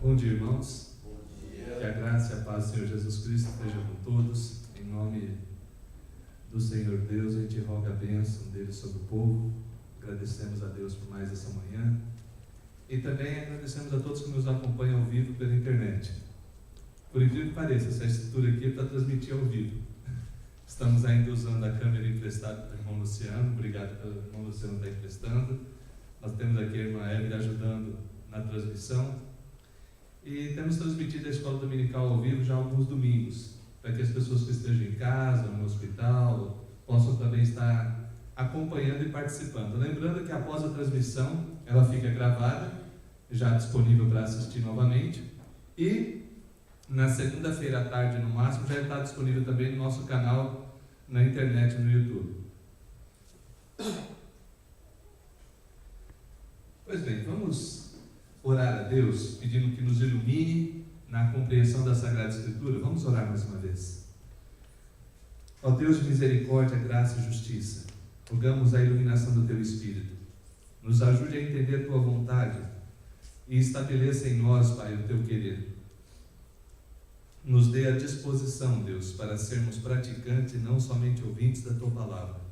Bom dia, irmãos. Bom dia. Que a graça e a paz do Senhor Jesus Cristo esteja com todos. Em nome do Senhor Deus, a gente roga a bênção dele sobre o povo. Agradecemos a Deus por mais essa manhã. E também agradecemos a todos que nos acompanham ao vivo pela internet. Por incrível que pareça, essa estrutura aqui é para transmitir ao vivo. Estamos ainda usando a câmera emprestada do irmão Luciano. Obrigado pelo irmão Luciano estar emprestando. Nós temos aqui a irmã Evelyn ajudando na transmissão. E temos transmitido a escola dominical ao vivo já há alguns domingos, para que as pessoas que estejam em casa, no hospital, possam também estar acompanhando e participando. Lembrando que após a transmissão, ela fica gravada, já disponível para assistir novamente. E na segunda-feira à tarde, no máximo, já está disponível também no nosso canal na internet, no YouTube. Pois bem, vamos orar a Deus, pedindo que nos ilumine na compreensão da Sagrada Escritura. Vamos orar mais uma vez. Ó Deus de misericórdia, graça e justiça, rogamos a iluminação do Teu Espírito. Nos ajude a entender a Tua vontade e estabeleça em nós, Pai, o Teu querer. Nos dê a disposição, Deus, para sermos praticantes e não somente ouvintes da Tua palavra.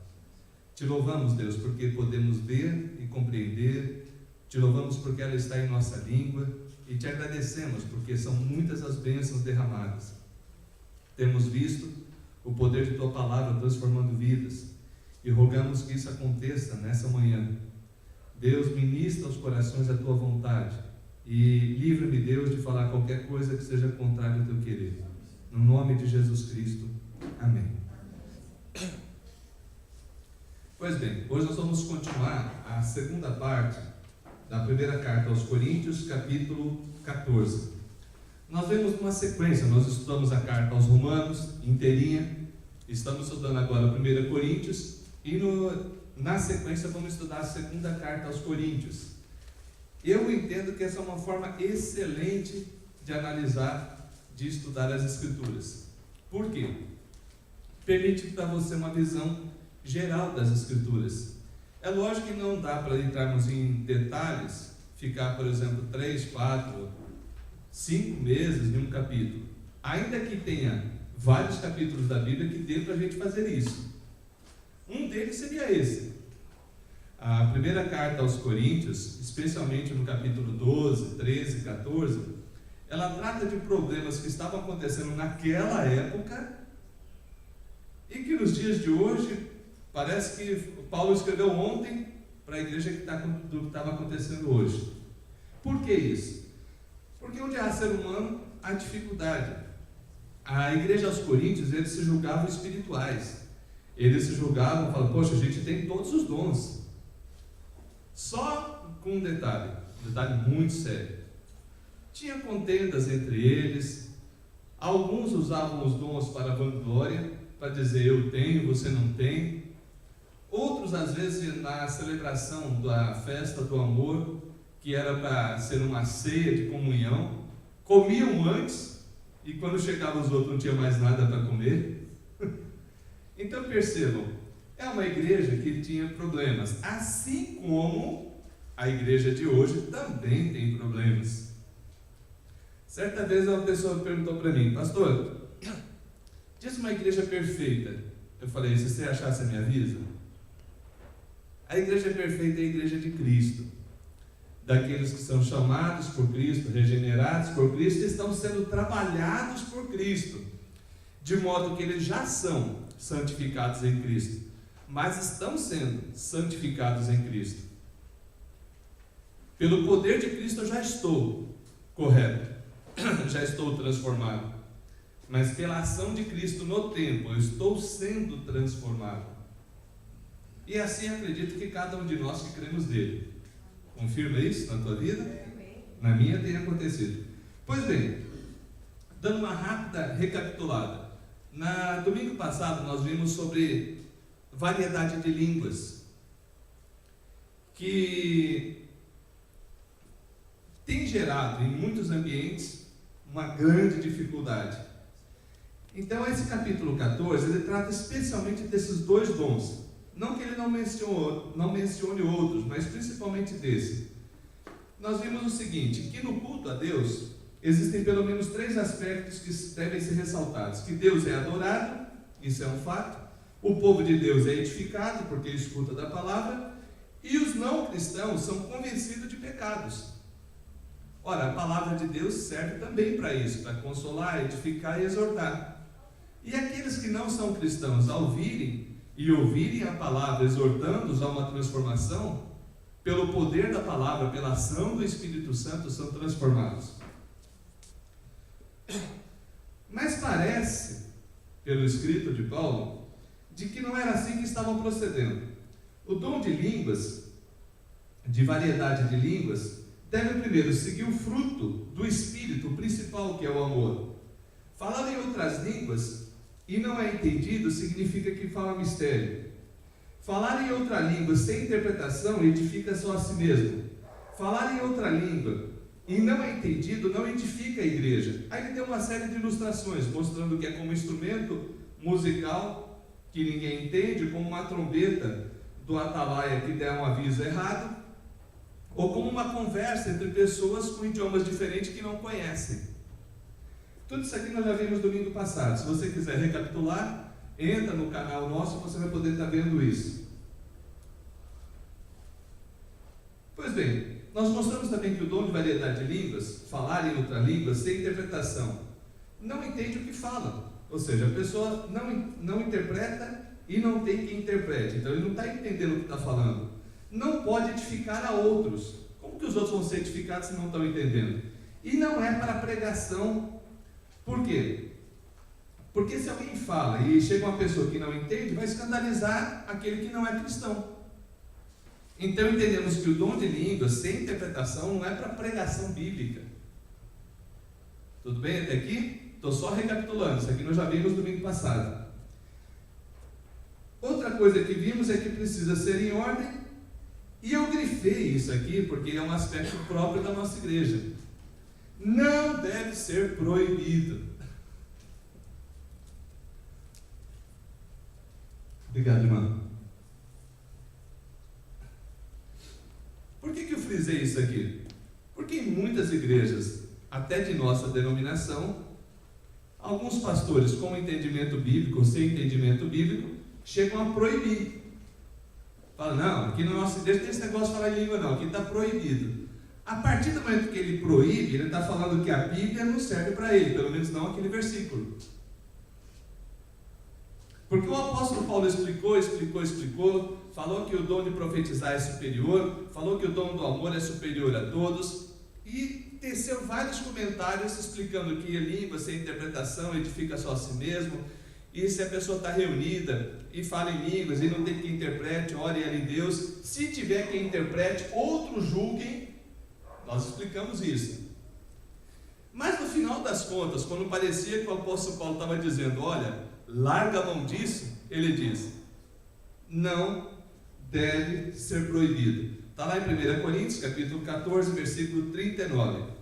Te louvamos, Deus, porque podemos ver e compreender. Te louvamos porque ela está em nossa língua e te agradecemos porque são muitas as bênçãos derramadas. Temos visto o poder de Tua palavra transformando vidas e rogamos que isso aconteça nessa manhã. Deus, ministra aos corações a Tua vontade e livra-me, Deus, de falar qualquer coisa que seja contrária ao Teu querer. No nome de Jesus Cristo. Amém. Pois bem, hoje nós vamos continuar a segunda parte da primeira carta aos Coríntios, capítulo 14. Nós vemos uma sequência, nós estudamos a carta aos Romanos inteirinha, estamos estudando agora a 1 Coríntios e na sequência vamos estudar a segunda carta aos Coríntios. Eu entendo que essa é uma forma excelente de analisar, de estudar as Escrituras. Por quê? Permite para você uma visão geral das Escrituras. É lógico que não dá para entrarmos em detalhes, ficar, por exemplo, 3, 4, 5 meses em um capítulo. Ainda que tenha vários capítulos da Bíblia que dê para a gente fazer isso. Um deles seria esse. A primeira carta aos Coríntios, especialmente no capítulo 12, 13, 14, ela trata de problemas que estavam acontecendo naquela época e que nos dias de hoje parece que Paulo escreveu ontem para a igreja do que estava acontecendo hoje. Por que isso? Porque onde há ser humano, há dificuldade. A igreja aos Coríntios, eles se julgavam espirituais. Eles se julgavam, falavam, poxa, a gente tem todos os dons. Só com um detalhe muito sério. Tinha contendas entre eles. Alguns usavam os dons para vanglória, para dizer eu tenho, você não tem. Outros, às vezes, na celebração da festa do amor, que era para ser uma ceia de comunhão, comiam antes e quando chegavam os outros não tinha mais nada para comer. Então percebam, é uma igreja que tinha problemas, assim como a igreja de hoje também tem problemas. Certa vez uma pessoa perguntou para mim, pastor, diz uma igreja perfeita. Eu falei, se você achar, você me avisa? A igreja perfeita é a igreja de Cristo, daqueles que são chamados por Cristo, regenerados por Cristo e estão sendo trabalhados por Cristo, de modo que eles já são santificados em Cristo, mas estão sendo santificados em Cristo. Pelo poder de Cristo eu já estou correto, já estou transformado, mas pela ação de Cristo no tempo eu estou sendo transformado. E assim acredito que cada um de nós que cremos nele. Confirma isso na tua vida? Na minha tem acontecido. Pois bem, dando uma rápida recapitulada. No domingo passado nós vimos sobre variedade de línguas, que tem gerado em muitos ambientes uma grande dificuldade. Então esse capítulo 14, ele trata especialmente desses dois dons. Não que ele não mencione outros, mas principalmente desse. Nós vimos o seguinte, que no culto a Deus, existem pelo menos 3 aspectos que devem ser ressaltados: que Deus é adorado, isso é um fato; o povo de Deus é edificado, porque escuta da palavra; e os não cristãos são convencidos de pecados. Ora, a palavra de Deus serve também para isso, para consolar, edificar e exortar. E aqueles que não são cristãos, ao virem e ouvirem a palavra, exortando-os a uma transformação, pelo poder da palavra, pela ação do Espírito Santo, são transformados. Mas parece, pelo escrito de Paulo, de que não era assim que estavam procedendo. O dom de línguas, de variedade de línguas, deve primeiro seguir o fruto do Espírito, o principal, que é o amor. Falar em outras línguas e não é entendido significa que fala mistério. Falar em outra língua sem interpretação edifica só a si mesmo. Falar em outra língua e não é entendido não edifica a igreja. Aí ele tem uma série de ilustrações mostrando que é como um instrumento musical que ninguém entende, como uma trombeta do atalaia que der um aviso errado, ou como uma conversa entre pessoas com idiomas diferentes que não conhecem. Tudo isso aqui nós já vimos domingo passado. Se você quiser recapitular, entra no canal nosso e você vai poder estar vendo isso. Pois bem, nós mostramos também que o dom de variedade de línguas, falar em outra língua sem interpretação, não entende o que fala. Ou seja, a pessoa não interpreta e não tem quem interprete. Então ele não está entendendo o que está falando. Não pode edificar a outros. Como que os outros vão ser edificados se não estão entendendo? E não é para pregação. Por quê? Porque se alguém fala e chega uma pessoa que não entende, vai escandalizar aquele que não é cristão. Então entendemos que o dom de línguas sem interpretação não é para pregação bíblica. Tudo bem até aqui? Estou só recapitulando, isso aqui nós já vimos domingo passado. Outra coisa que vimos é que precisa ser em ordem. E eu grifei isso aqui porque é um aspecto próprio da nossa igreja. Não deve ser proibido. Obrigado, irmão. Por que eu frisei isso aqui? Porque em muitas igrejas, até de nossa denominação, alguns pastores com entendimento bíblico ou sem entendimento bíblico chegam a proibir. Fala, não, aqui na nossa igreja tem esse negócio de falar em língua não, aqui está proibido. A partir do momento que ele proíbe, ele está falando que a Bíblia não serve para ele, pelo menos não aquele versículo. Porque o apóstolo Paulo explicou, falou que o dom de profetizar é superior, falou que o dom do amor é superior a todos, e teceu vários comentários explicando que a língua sem interpretação edifica só a si mesmo, e se a pessoa está reunida e fala em línguas e não tem quem interprete, ore ali em Deus, se tiver quem interprete, outros julguem. Nós explicamos isso. Mas no final das contas, quando parecia que o apóstolo Paulo estava dizendo, olha, larga a mão disso, ele diz, não deve ser proibido. Está lá em 1 Coríntios, capítulo 14, versículo 39.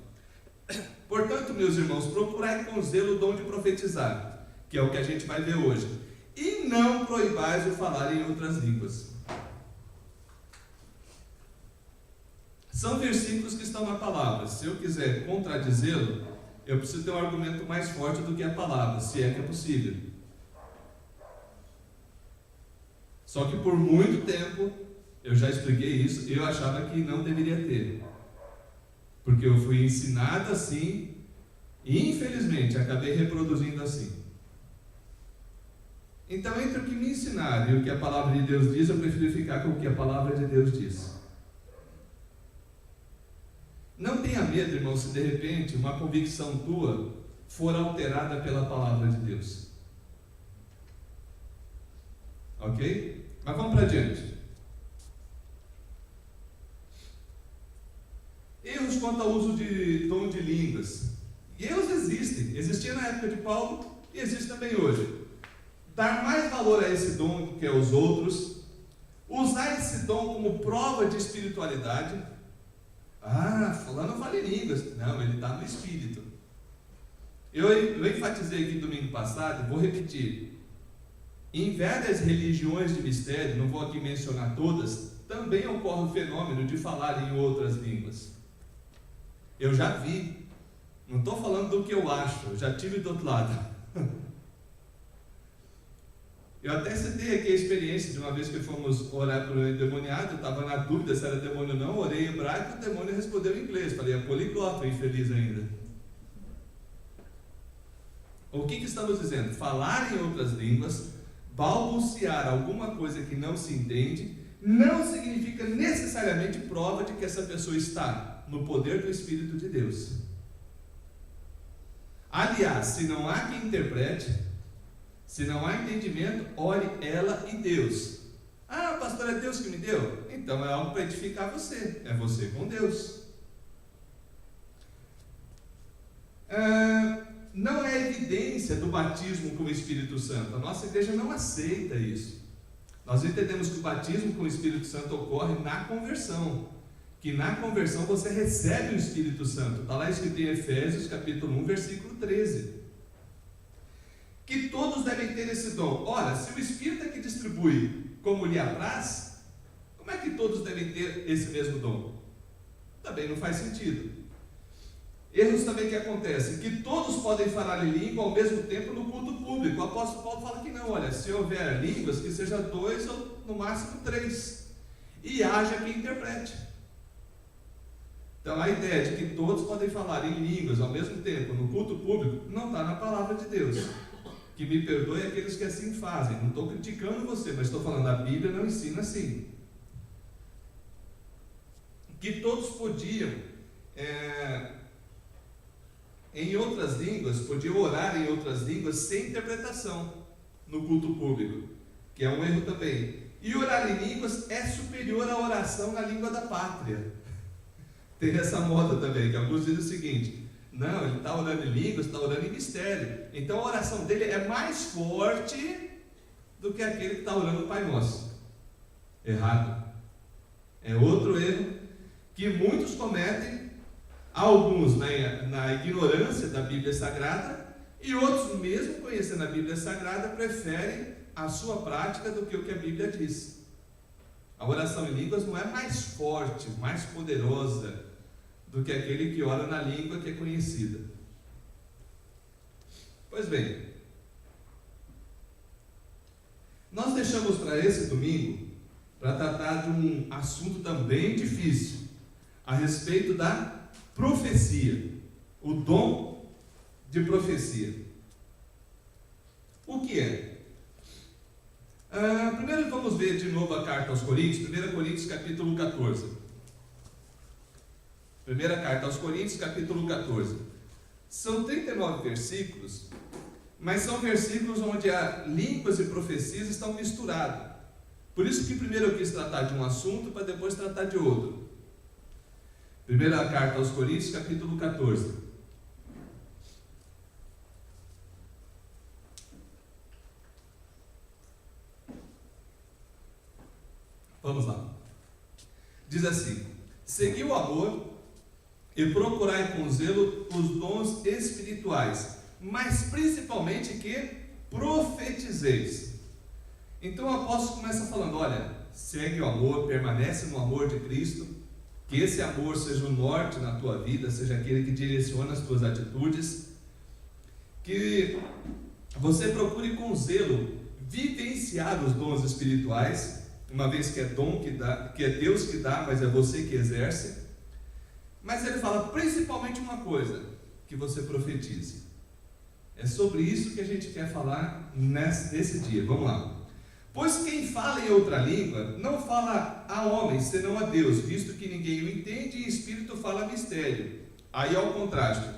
Portanto, meus irmãos, procurai com zelo o dom de profetizar, que é o que a gente vai ver hoje, e não proibais o falar em outras línguas. São versículos que estão na palavra. Se eu quiser contradizê-lo, eu preciso ter um argumento mais forte do que a palavra, se é que é possível. Só que por muito tempo, eu já expliquei isso, eu achava que não deveria ter. Porque eu fui ensinado assim, e infelizmente acabei reproduzindo assim. Então, entre o que me ensinaram e o que a palavra de Deus diz, eu prefiro ficar com o que a palavra de Deus diz. Não tenha medo, irmão, se de repente uma convicção tua for alterada pela palavra de Deus. Ok? Mas vamos para adiante. Erros quanto ao uso de dom de línguas. E erros existem. Existia na época de Paulo e existe também hoje. Dar mais valor a esse dom do que aos outros. Usar esse dom como prova de espiritualidade. Ah, fulano fala em línguas. Não, ele está no Espírito. Eu enfatizei aqui domingo passado, vou repetir. Em várias religiões de mistério, não vou aqui mencionar todas, também ocorre o fenômeno de falar em outras línguas. Eu já vi Não estou falando do que eu acho, eu já tive do outro lado. Eu até citei aqui a experiência de uma vez que fomos orar por um endemoniado, eu estava na dúvida se era demônio ou não, orei em hebraico, o demônio respondeu em inglês, falei, é poliglota, infeliz ainda. O que estamos dizendo? Falar em outras línguas, balbuciar alguma coisa que não se entende, não significa necessariamente prova de que essa pessoa está no poder do Espírito de Deus. Aliás, se não há quem interprete, se não há entendimento, ore ela e Deus. Ah, pastor, é Deus que me deu? Então é algo para edificar você, é você com Deus. Não é evidência do batismo com o Espírito Santo, a nossa igreja não aceita isso. Nós entendemos que o batismo com o Espírito Santo ocorre na conversão, que na conversão você recebe o Espírito Santo, está lá escrito em Efésios capítulo 1, versículo 13. Que todos devem ter esse dom. Ora, se o Espírito é que distribui como lhe apraz, como é que todos devem ter esse mesmo dom? Também não faz sentido. Erros também que acontecem, que todos podem falar em língua ao mesmo tempo no culto público. O apóstolo Paulo fala que não, olha, se houver línguas, que seja 2 ou no máximo 3, e haja quem interprete. Então a ideia de que todos podem falar em línguas ao mesmo tempo no culto público não está na palavra de Deus. Que me perdoe aqueles que assim fazem, não estou criticando você, mas estou falando, a Bíblia não ensina assim. Que todos podiam em outras línguas, podiam orar em outras línguas sem interpretação no culto público, que é um erro também. E orar em línguas é superior à oração na língua da pátria. Tem essa moda também, que alguns dizem o seguinte: não, ele está orando em línguas, está orando em mistério, então a oração dele é mais forte do que aquele que está orando o Pai Nosso. Errado. É outro erro que muitos cometem, alguns na ignorância da Bíblia Sagrada, e outros, mesmo conhecendo a Bíblia Sagrada, preferem a sua prática do que o que a Bíblia diz. A oração em línguas não é mais forte, mais poderosa do que aquele que ora na língua que é conhecida. Pois bem, nós deixamos para esse domingo para tratar de um assunto também difícil, a respeito da profecia, o dom de profecia. O que é? Primeiro vamos ver de novo a carta aos Coríntios, 1 Coríntios capítulo 14. Primeira carta aos Coríntios capítulo 14. São 39 versículos, mas são versículos onde a línguas e profecias estão misturadas. Por isso que primeiro eu quis tratar de um assunto para depois tratar de outro. Primeira carta aos Coríntios capítulo 14. Vamos lá. Diz assim: segui o amor e procurai com zelo os dons espirituais, mas principalmente que profetizeis. Então o apóstolo começa falando: olha, segue o amor, permanece no amor de Cristo, que esse amor seja o norte na tua vida, seja aquele que direciona as tuas atitudes, que você procure com zelo vivenciar os dons espirituais, uma vez que é dom que dá, que é Deus que dá, mas é você que exerce. Mas ele fala principalmente uma coisa: que você profetize. É sobre isso que a gente quer falar nesse dia. Vamos lá. Pois quem fala em outra língua não fala a homens, senão a Deus, visto que ninguém o entende e espírito fala mistério. Aí é o contraste.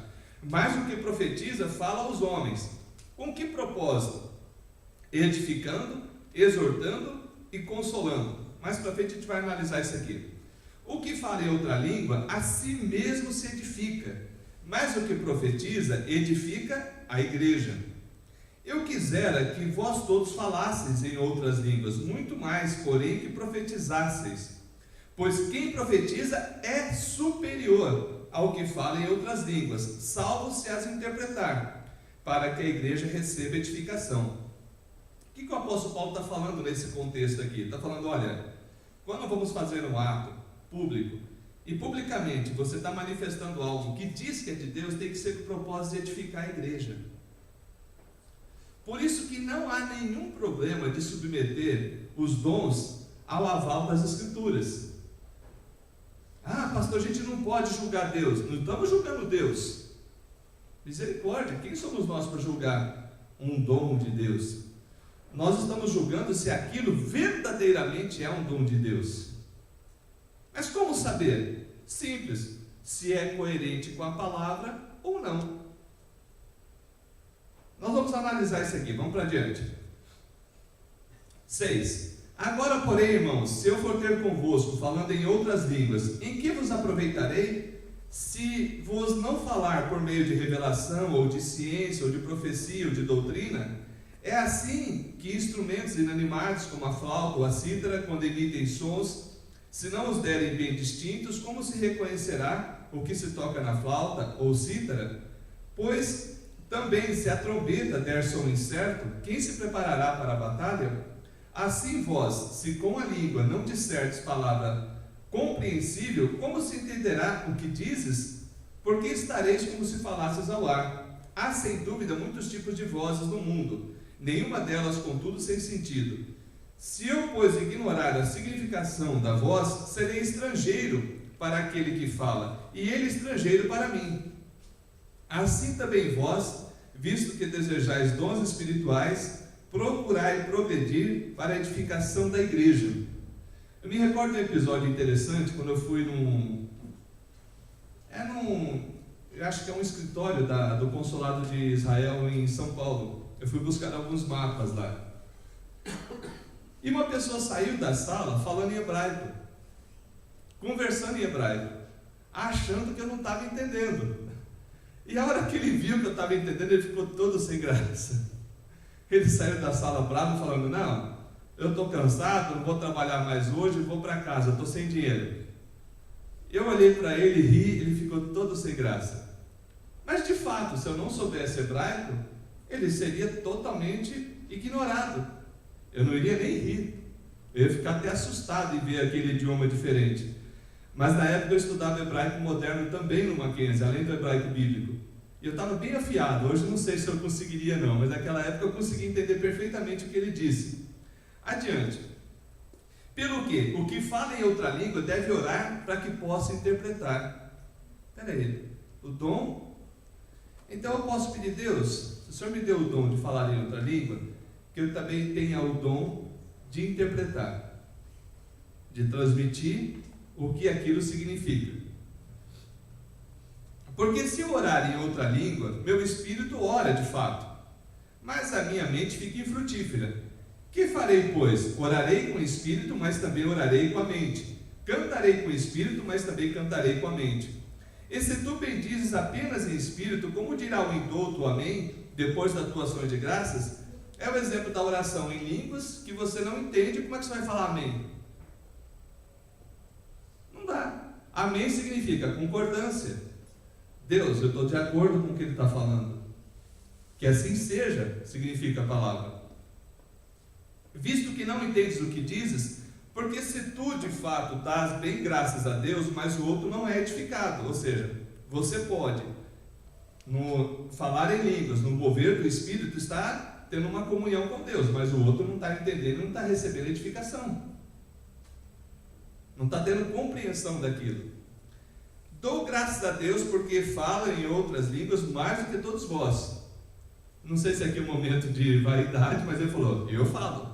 Mas o que profetiza fala aos homens. Com que propósito? Edificando, exortando e consolando. Mais para frente a gente vai analisar isso aqui. O que fala em outra língua, a si mesmo se edifica, mas o que profetiza, edifica a igreja. Eu quisera que vós todos falasseis em outras línguas, muito mais, porém, que profetizasseis, pois quem profetiza é superior ao que fala em outras línguas, salvo se as interpretar, para que a igreja receba edificação. O que o apóstolo Paulo está falando nesse contexto aqui? Está falando: olha, quando vamos fazer um ato público, e publicamente você está manifestando algo que diz que é de Deus, tem que ser com o propósito de edificar a igreja. Por isso que não há nenhum problema de submeter os dons ao aval das Escrituras. Ah, pastor, a gente não pode julgar Deus. Não estamos julgando Deus. Misericórdia, quem somos nós para julgar um dom de Deus? Nós estamos julgando se aquilo verdadeiramente é um dom de Deus. Mas como saber? Simples, se é coerente com a palavra ou não. Nós vamos analisar isso aqui, vamos para adiante. 6. Agora, porém, irmãos, se eu for ter convosco, falando em outras línguas, em que vos aproveitarei, se vos não falar por meio de revelação, ou de ciência, ou de profecia, ou de doutrina? É assim que instrumentos inanimados, como a flauta ou a cítara, quando emitem sons, se não os derem bem distintos, como se reconhecerá o que se toca na flauta ou cítara? Pois também, se a trombeta der som incerto, quem se preparará para a batalha? Assim vós, se com a língua não disserdes palavra compreensível, como se entenderá o que dizes? Porque estareis como se falasses ao ar. Há sem dúvida muitos tipos de vozes no mundo, nenhuma delas contudo sem sentido. Se eu, pois, ignorar a significação da voz, serei estrangeiro para aquele que fala, e ele estrangeiro para mim. Assim também vós, visto que desejais dons espirituais, procurai progredir para a edificação da igreja. Eu me recordo de um episódio interessante, quando eu fui eu acho que é um escritório do Consulado de Israel em São Paulo. Eu fui buscar alguns mapas lá. E uma pessoa saiu da sala falando em hebraico, conversando em hebraico, achando que eu não estava entendendo. E a hora que ele viu que eu estava entendendo, ele ficou todo sem graça. Ele saiu da sala bravo, falando: não, eu estou cansado, não vou trabalhar mais hoje, vou para casa, estou sem dinheiro. Eu olhei para ele e ri, ele ficou todo sem graça. Mas de fato, se eu não soubesse hebraico, ele seria totalmente ignorado. Eu não iria nem rir, eu ia ficar até assustado em ver aquele idioma diferente. Mas na época eu estudava hebraico moderno também no Mackenzie, além do hebraico bíblico. E eu estava bem afiado. Hoje não sei se eu conseguiria não, mas naquela época eu consegui entender perfeitamente o que ele disse. Adiante. Pelo que? O que fala em outra língua deve orar para que possa interpretar. Espera aí, o dom? Então eu posso pedir: Deus, se o Senhor me deu o dom de falar em outra língua, que eu também tenha o dom de interpretar, de transmitir o que aquilo significa. Porque se eu orar em outra língua, meu espírito ora de fato, mas a minha mente fica infrutífera. Que farei, pois? Orarei com o espírito, mas também orarei com a mente. Cantarei com o espírito, mas também cantarei com a mente. E se tu bendizes apenas em espírito, como dirá o indouto amém, depois da tua ação de graças? É o exemplo da oração em línguas, que você não entende. Como é que você vai falar amém? Não dá. Amém significa concordância. Deus, eu estou de acordo com o que ele está falando. Que assim seja, significa a palavra. Visto que não entendes o que dizes, porque se tu de fato dás bem graças a Deus, mas o outro não é edificado. Ou seja, você pode, no falar em línguas, no mover do Espírito, estar tendo uma comunhão com Deus, mas o outro não está entendendo, não está recebendo edificação, não está tendo compreensão daquilo. Dou graças a Deus porque falo em outras línguas mais do que todos vós. Não sei se aqui é um momento de vaidade, mas ele falou: eu falo.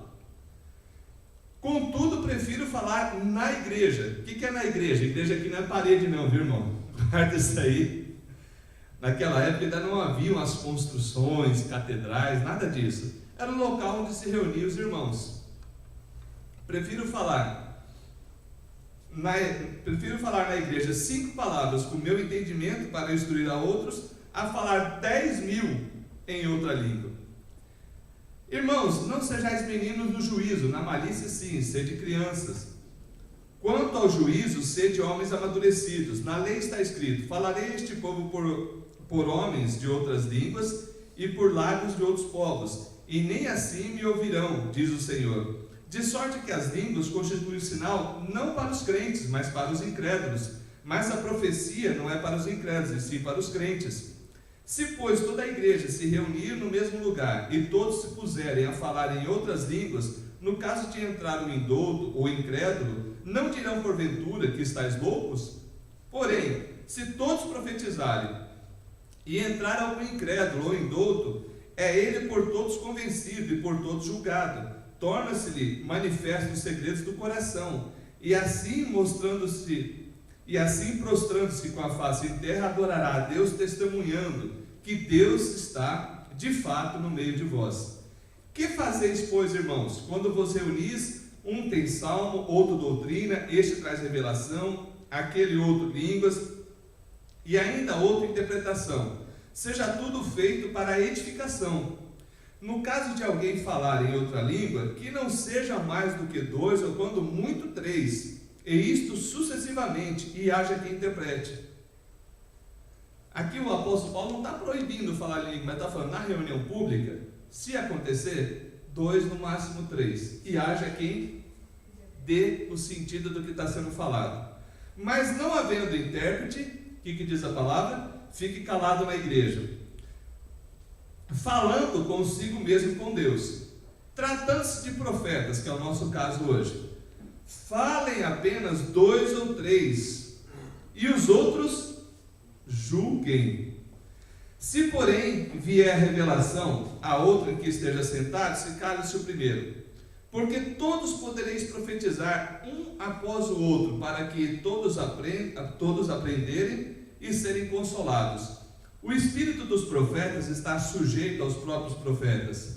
Contudo, prefiro falar na igreja. O que é na igreja? Igreja aqui não é parede não, viu, irmão? Guarda isso aí. Naquela época ainda não haviam as construções, catedrais, nada disso. Era um local onde se reuniam os irmãos. Prefiro falar na igreja 5 palavras com meu entendimento para instruir a outros, a falar 10.000 em outra língua. Irmãos, não sejais meninos no juízo, na malícia sim, sede crianças. Quanto ao juízo, sede homens amadurecidos. Na lei está escrito: falarei este povo por homens de outras línguas e por lábios de outros povos, e nem assim me ouvirão, diz o Senhor. De sorte que as línguas constituem sinal não para os crentes, mas para os incrédulos, Mas a profecia não é para os incrédulos, e sim para os crentes. Se, pois, toda a igreja se reunir no mesmo lugar e todos se puserem a falar em outras línguas, no caso de entrar um indouto ou incrédulo, não dirão porventura que estáis loucos? Porém, se todos profetizarem e entrar algum incrédulo ou indouto, é ele por todos convencido e por todos julgado. Torna-se-lhe manifesto os segredos do coração, e assim prostrando-se com a face em terra, adorará a Deus, testemunhando que Deus está de fato no meio de vós. Que fazeis, pois, irmãos, quando vos reunis? Um tem salmo, outro doutrina, este traz revelação, aquele outro línguas, e ainda outra interpretação. Seja tudo feito para a edificação. No caso de alguém falar em outra língua, que não seja mais do que 2, ou quando muito 3, e isto sucessivamente, e haja quem interprete. Aqui o apóstolo Paulo não está proibindo falar língua, mas está falando na reunião pública, se acontecer, 2, no máximo 3, e haja quem dê o sentido do que está sendo falado. Mas não havendo intérprete, o que diz a palavra? Fique calado na igreja, falando consigo mesmo com Deus. Tratando-se de profetas, que é o nosso caso hoje, falem apenas 2 ou 3, e os outros julguem. Se, porém, vier revelação a outro em que esteja sentado, se cale-se o primeiro. Porque todos podereis profetizar um após o outro, para que todos aprenderem e serem consolados. O espírito dos profetas está sujeito aos próprios profetas,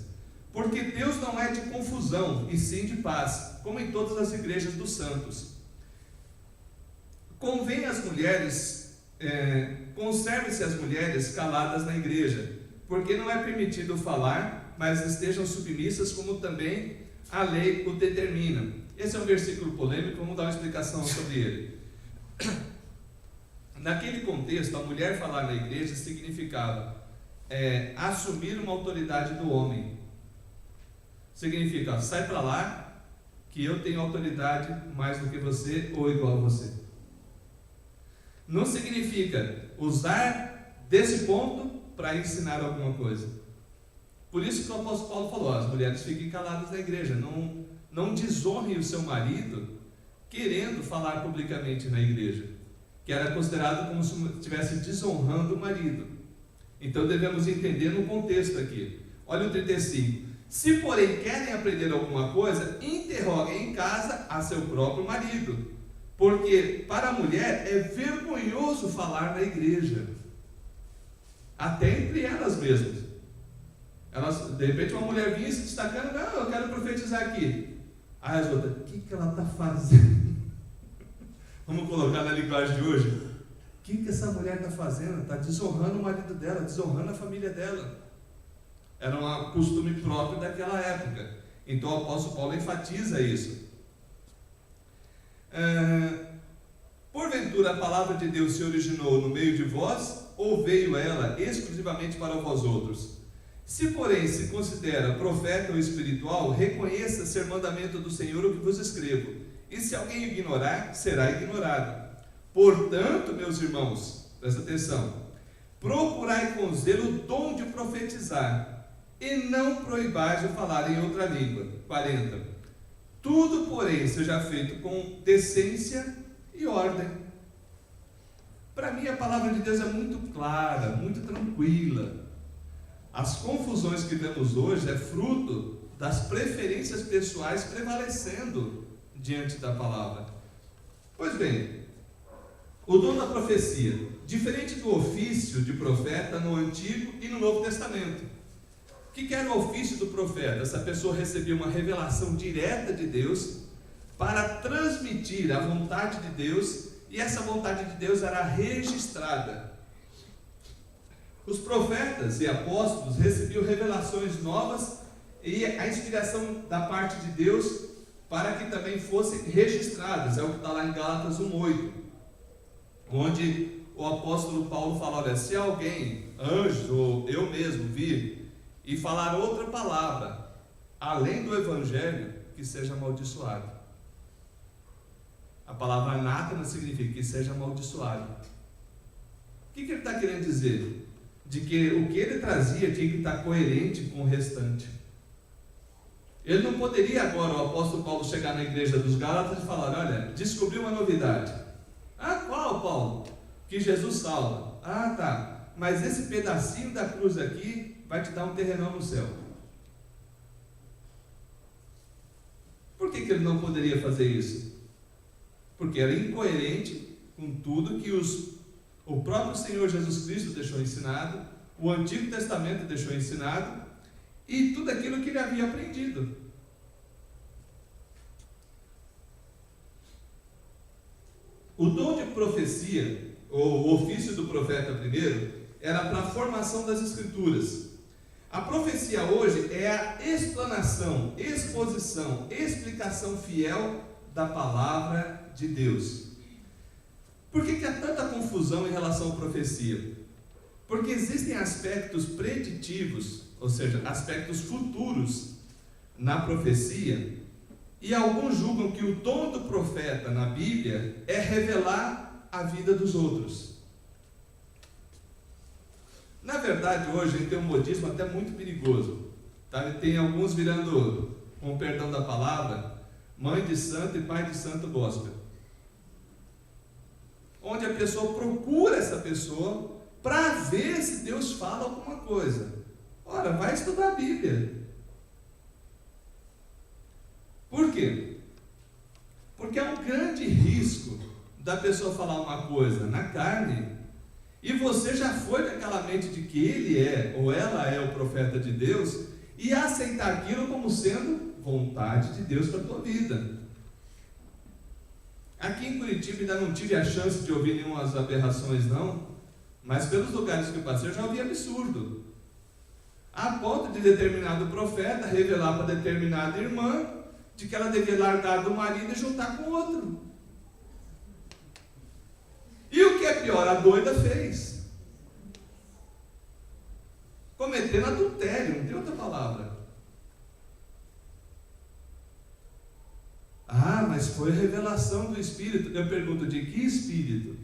porque Deus não é de confusão, e sim de paz, como em todas as igrejas dos santos. Convém às mulheres, conserve-se as mulheres caladas na igreja, porque não é permitido falar, mas estejam submissas, como também a lei o determina. Esse é um versículo polêmico, vamos dar uma explicação sobre ele. Naquele contexto, a mulher falar na igreja significava assumir uma autoridade do homem. Significa, sai para lá, que eu tenho autoridade mais do que você ou igual a você. Não significa usar desse ponto para ensinar alguma coisa. Por isso que o apóstolo Paulo falou, as mulheres fiquem caladas na igreja, não desonrem o seu marido querendo falar publicamente na igreja, que era considerado como se estivesse desonrando o marido. Então devemos entender no contexto aqui. Olha o 35. Se, porém, querem aprender alguma coisa, interroguem em casa a seu próprio marido, porque para a mulher é vergonhoso falar na igreja, até entre elas mesmas. De repente uma mulher vinha se destacando, não, eu quero profetizar aqui. Aí as outras, o que ela está fazendo? Vamos colocar na linguagem de hoje. O que essa mulher está fazendo? Está desonrando o marido dela, desonrando a família dela. Era um costume próprio daquela época. Então o apóstolo Paulo enfatiza isso. Porventura a palavra de Deus se originou no meio de vós, ou veio ela exclusivamente para vós outros? Se, porém, se considera profeta ou espiritual, reconheça ser mandamento do Senhor o que vos escrevo. E se alguém ignorar, será ignorado. Portanto, meus irmãos, presta atenção, procurai com zelo o dom de profetizar, e não proibais de falar em outra língua. 40. Tudo, porém, seja feito com decência e ordem. Para mim, a palavra de Deus é muito clara, muito tranquila. As confusões que vemos hoje é fruto das preferências pessoais prevalecendo diante da palavra. Pois bem, o dom da profecia, diferente do ofício de profeta no Antigo e no Novo Testamento. O que era o ofício do profeta? Essa pessoa recebia uma revelação direta de Deus para transmitir a vontade de Deus, e essa vontade de Deus era registrada. Os profetas e apóstolos recebiam revelações novas e a inspiração da parte de Deus para que também fossem registradas. É o que está lá em Gálatas 1:8, onde o apóstolo Paulo fala, olha, se alguém, anjo ou eu mesmo, vir e falar outra palavra além do evangelho, que seja amaldiçoado. A palavra anátema significa que seja amaldiçoado. O que ele está querendo dizer? De que o que ele trazia tinha que estar coerente com o restante. Ele não poderia agora, o apóstolo Paulo, chegar na igreja dos Gálatas e falar: olha, descobri uma novidade. Ah, qual, Paulo? Que Jesus salva. Ah, tá. Mas esse pedacinho da cruz aqui vai te dar um terrenão no céu. Por que ele não poderia fazer isso? Porque era incoerente com tudo que o próprio Senhor Jesus Cristo deixou ensinado, o Antigo Testamento deixou ensinado, e tudo aquilo que ele havia aprendido. O dom de profecia, ou o ofício do profeta primeiro, era para a formação das Escrituras. A profecia hoje é a explanação, exposição, explicação fiel da palavra de Deus. Por que há tanta confusão em relação à profecia? Porque existem aspectos preditivos, ou seja, aspectos futuros na profecia, e alguns julgam que o dom do profeta na Bíblia é revelar a vida dos outros. Na verdade, hoje a gente tem um modismo até muito perigoso, tá? Tem alguns virando, com perdão da palavra, mãe de santo e pai de santo gospel, onde a pessoa procura essa pessoa para ver se Deus fala alguma coisa. Ora, vai estudar a Bíblia. Por quê? Porque há um grande risco da pessoa falar uma coisa na carne, e você já foi daquela mente de que ele é, ou ela é o profeta de Deus, e aceitar aquilo como sendo vontade de Deus para a tua vida. Aqui em Curitiba ainda não tive a chance de ouvir nenhumas aberrações não, mas pelos lugares que eu passei eu já ouvi absurdo. A ponto de determinado profeta revelar para determinada irmã de que ela devia largar do marido e juntar com outro. E o que é pior, a doida fez. Cometendo adultério, não tem outra palavra. Ah, mas foi revelação do Espírito. Eu pergunto, de que Espírito?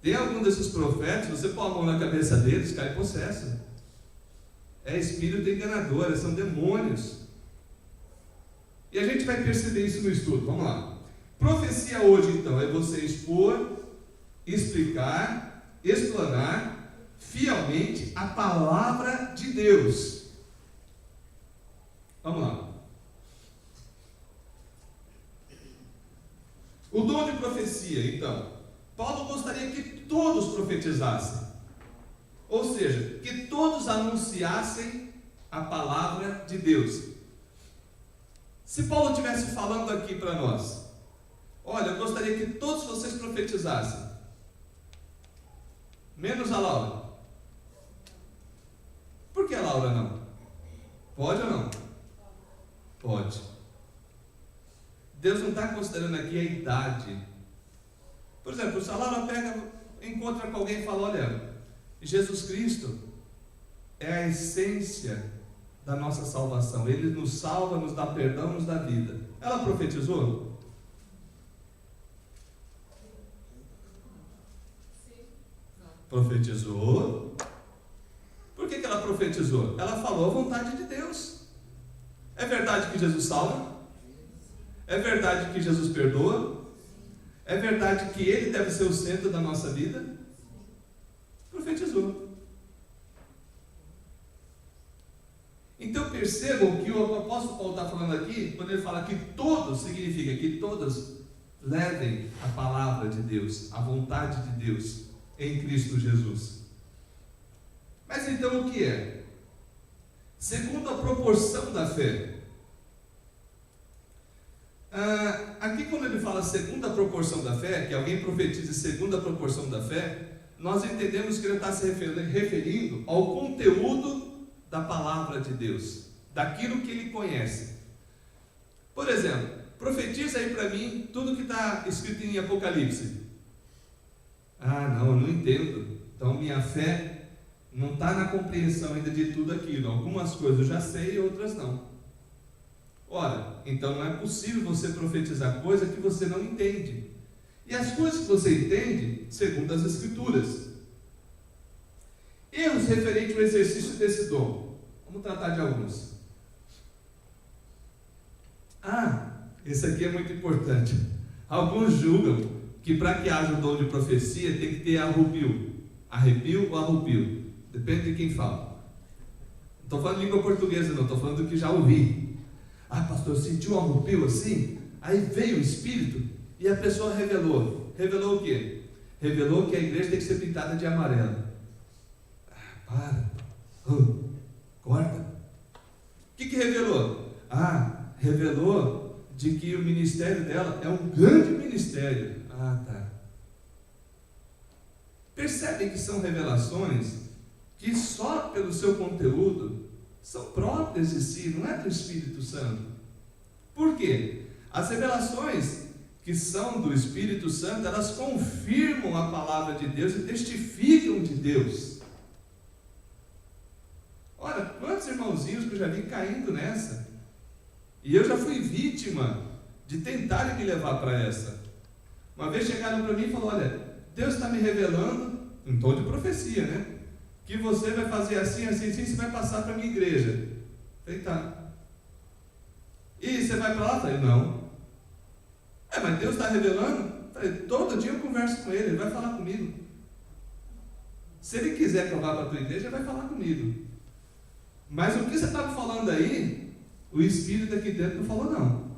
Tem algum desses profetas, você põe a mão na cabeça deles, cai possesso. É espírito enganador, são demônios. E a gente vai perceber isso no estudo, vamos lá. Profecia hoje, então, é você expor, explicar, explanar fielmente a palavra de Deus. Vamos lá. O dom de profecia, então. Paulo gostaria que todos profetizassem. Ou seja, que todos anunciassem a palavra de Deus. Se Paulo estivesse falando aqui para nós: olha, eu gostaria que todos vocês profetizassem, menos a Laura. Por que a Laura não? Pode ou não? Pode. Deus não está considerando aqui a idade. Por exemplo, se a Laura encontra com alguém e fala: olha, Jesus Cristo é a essência da nossa salvação, Ele nos salva, nos dá perdão, nos dá vida. Ela profetizou? Sim. Profetizou. Por que ela profetizou? Ela falou a vontade de Deus. É verdade que Jesus salva? É verdade que Jesus perdoa? É verdade que Ele deve ser o centro da nossa vida? Profetizou. Então percebam que o apóstolo Paulo está falando aqui, quando ele fala que todos, significa que todos levem a palavra de Deus, a vontade de Deus em Cristo Jesus. Mas então o que é? Segundo a proporção da fé. Aqui quando ele fala segunda proporção da fé, que alguém profetize segunda proporção da fé, nós entendemos que ele está se referindo ao conteúdo da palavra de Deus, daquilo que ele conhece. Por exemplo, profetiza aí para mim tudo que está escrito em Apocalipse. Ah, não, eu não entendo. Então minha fé não está na compreensão ainda de tudo aquilo. Algumas coisas eu já sei e outras não. Ora, então não é possível você profetizar coisa que você não entende. E as coisas que você entende, segundo as Escrituras. Erros referentes ao exercício desse dom. Vamos tratar de alguns. Esse aqui é muito importante. Alguns julgam que para que haja o dom de profecia tem que ter arrupio. Arrepio ou arrupio? Depende de quem fala. Não estou falando língua portuguesa não, estou falando do que já ouvi. Pastor, eu senti um arrupio assim, aí veio o Espírito e a pessoa revelou. Revelou o quê? Revelou que a igreja tem que ser pintada de amarelo. Corta. O que revelou? Revelou de que o ministério dela é um grande ministério. Tá. Percebem que são revelações que só pelo seu conteúdo são próprias de si, não é do Espírito Santo. Por quê? As revelações que são do Espírito Santo, elas confirmam a palavra de Deus e testificam de Deus. Ora, quantos irmãozinhos que eu já vi caindo nessa? E eu já fui vítima de tentarem me levar para essa. Uma vez chegaram para mim e falaram: olha, Deus está me revelando, em tom de profecia, né? Que você vai fazer assim, assim, assim, você vai passar para a minha igreja. Eu falei: tá. E você vai para lá? Eu falei: não. Mas Deus está revelando? Eu falei: todo dia eu converso com ele vai falar comigo. Se ele quiser que eu vá para a tua igreja, ele vai falar comigo. Mas o que você estava falando aí, o Espírito aqui dentro não falou não.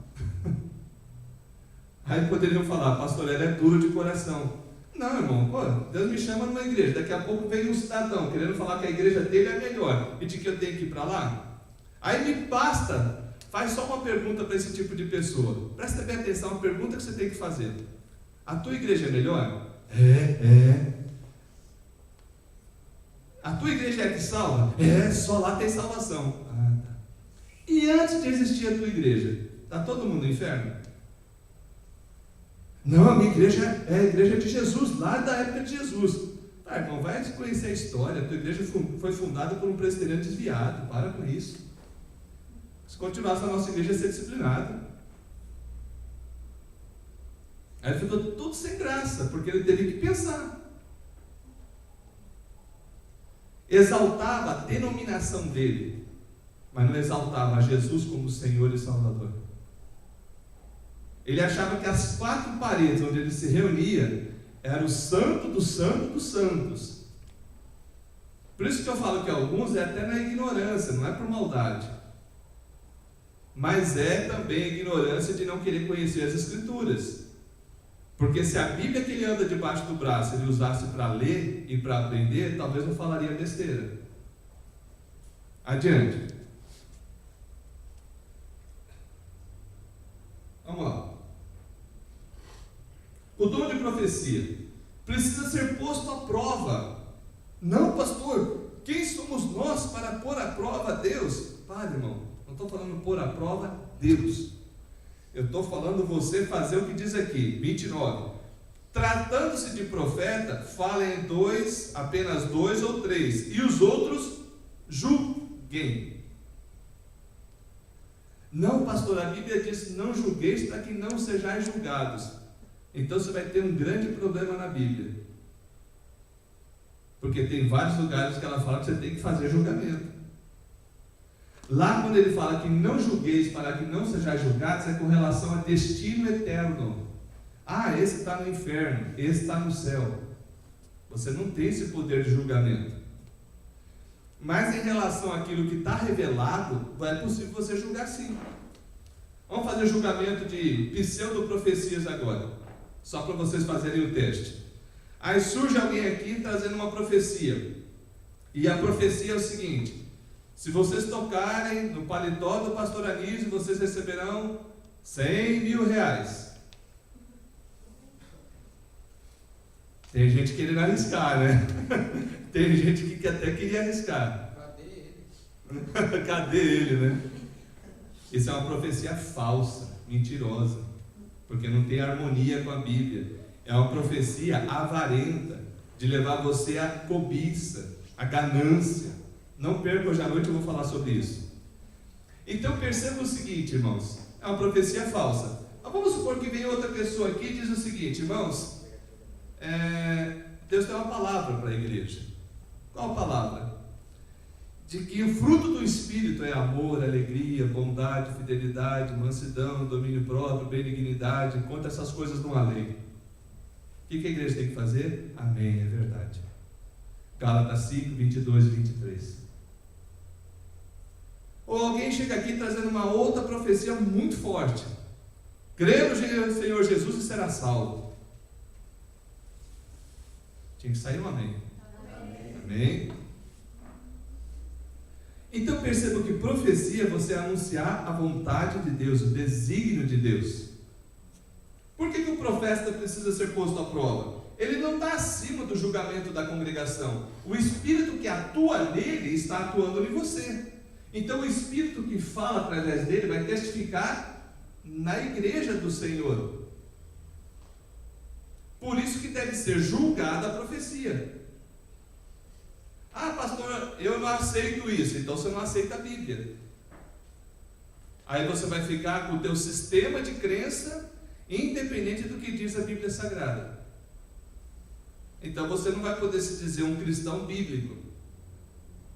Aí poderiam falar: pastor, ele é duro de coração. Não, irmão, Deus me chama numa igreja, daqui a pouco vem um cidadão querendo falar que a igreja dele é melhor e de que eu tenho que ir para lá. Aí me basta, faz só uma pergunta para esse tipo de pessoa. Presta bem atenção, uma pergunta que você tem que fazer: a tua igreja é melhor? É. A tua igreja é que salva? Só lá tem salvação. Tá. E antes de existir a tua igreja, está todo mundo no inferno? Não, a minha igreja é a igreja de Jesus, lá da época de Jesus. Irmão, vai conhecer a história. A tua igreja foi fundada por um presbiteriano desviado. Para com isso. Se continuasse a nossa igreja, ia ser disciplinado. Aí ficou tudo sem graça, porque ele teve que pensar. Exaltava a denominação dele, mas não exaltava a Jesus como Senhor e Salvador. Ele achava que as 4 paredes onde ele se reunia era o santo dos santos dos santos. Por isso que eu falo que alguns é até na ignorância, não é por maldade, mas é também a ignorância de não querer conhecer as Escrituras. Porque se a Bíblia que ele anda debaixo do braço ele usasse para ler e para aprender, talvez não falaria besteira. Adiante. Vamos lá. O dom de profecia precisa ser posto à prova. Não, pastor, quem somos nós para pôr à prova Deus? Para, irmão, não estou falando pôr à prova Deus. Eu estou falando você fazer o que diz aqui, 29. Tratando-se de profeta, fala em apenas 2 ou 3, e os outros julguem. Não, pastor, a Bíblia diz: não julgueis para que não sejais julgados. Então você vai ter um grande problema na Bíblia, porque tem vários lugares que ela fala que você tem que fazer julgamento. Lá quando ele fala que não julgueis para que não sejais julgados, é com relação a destino eterno. Esse está no inferno, esse está no céu. Você não tem esse poder de julgamento. Mas em relação àquilo que está revelado, é possível você julgar sim. Vamos fazer julgamento de pseudo-profecias agora, só para vocês fazerem o teste. Aí surge alguém aqui trazendo uma profecia, e a profecia é o seguinte: se vocês tocarem no paletó do pastor Anísio, vocês receberão 100 mil reais. Tem gente querendo arriscar, né? Tem gente que até queria arriscar. Cadê ele? Cadê ele, né? Isso é uma profecia falsa, mentirosa, porque não tem harmonia com a Bíblia. É uma profecia avarenta, de levar você à cobiça, à ganância. Não perca, hoje à noite eu vou falar sobre isso. Então perceba o seguinte, irmãos, é uma profecia falsa. Mas vamos supor que vem outra pessoa aqui e diz o seguinte: irmãos, Deus tem uma palavra para a igreja. Qual a palavra? De que o fruto do Espírito é amor, alegria, bondade, fidelidade, mansidão, domínio próprio, benignidade. Encontra essas coisas numa lei. O que a igreja tem que fazer? Amém, é verdade. Gálatas 5, 22 e 23. Ou alguém chega aqui trazendo uma outra profecia muito forte: crê no Senhor Jesus e será salvo. Tinha que sair um amém. Amém? Então perceba que profecia é você anunciar a vontade de Deus, o desígnio de Deus. Por que o profeta precisa ser posto à prova? Ele não está acima do julgamento da congregação. O Espírito que atua nele está atuando em você. Então o Espírito que fala através dele vai testificar na igreja do Senhor. Por isso que deve ser julgada a profecia. Ah, pastor, eu não aceito isso. Então você não aceita a Bíblia. Aí você vai ficar com o teu sistema de crença independente do que diz a Bíblia Sagrada. Então você não vai poder se dizer um cristão bíblico.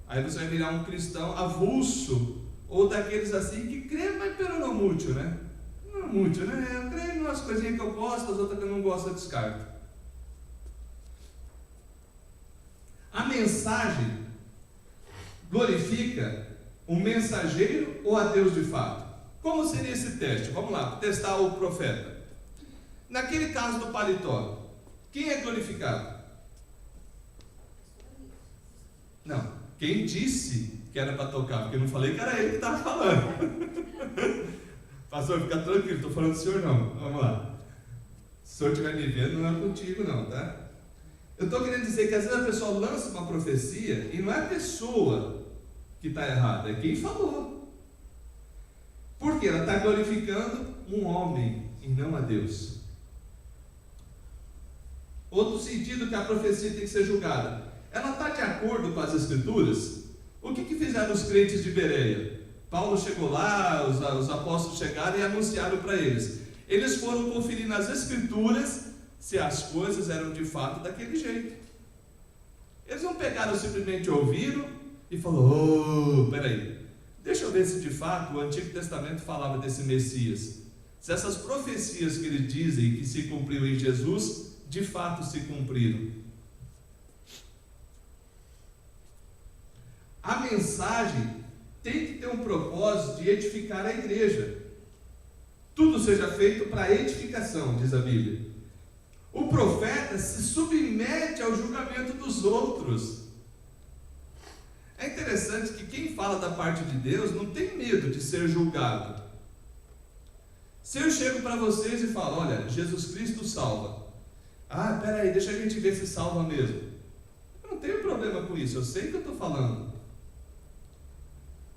Aí você vai virar um cristão avulso, ou daqueles assim que crê, mas pelo não mútil, né? Não mútil, né? Eu creio em umas coisinhas que eu gosto, as outras que eu não gosto eu descarto. A mensagem glorifica o mensageiro ou a Deus de fato? Como seria esse teste? Vamos lá, testar o profeta. Naquele caso do paletó, quem é glorificado? Não, quem disse que era para tocar, porque eu não falei que era ele que estava falando. Pastor, fica tranquilo, estou falando do senhor não. Vamos lá. Se o senhor estiver me vendo, não é contigo não, tá? Eu estou querendo dizer que às vezes a pessoa lança uma profecia e não é a pessoa que está errada, é quem falou. Porque ela está glorificando um homem e não a Deus. Outro sentido que a profecia tem que ser julgada: ela está de acordo com as Escrituras? O que fizeram os crentes de Bereia? Paulo chegou lá, os apóstolos chegaram e anunciaram para eles. Eles foram conferir nas Escrituras se as coisas eram de fato daquele jeito. Eles não pegaram, simplesmente ouviram e falaram: peraí, deixa eu ver se de fato o Antigo Testamento falava desse Messias. Se essas profecias que eles dizem que se cumpriu em Jesus, de fato se cumpriram. A mensagem tem que ter um propósito de edificar a igreja. Tudo seja feito para edificação, diz a Bíblia. O profeta se submete ao julgamento dos outros. É interessante que quem fala da parte de Deus não tem medo de ser julgado. Se eu chego para vocês e falo: olha, Jesus Cristo salva. Ah, peraí, deixa a gente ver se salva mesmo. Eu não tenho problema com isso, eu sei o que eu estou falando.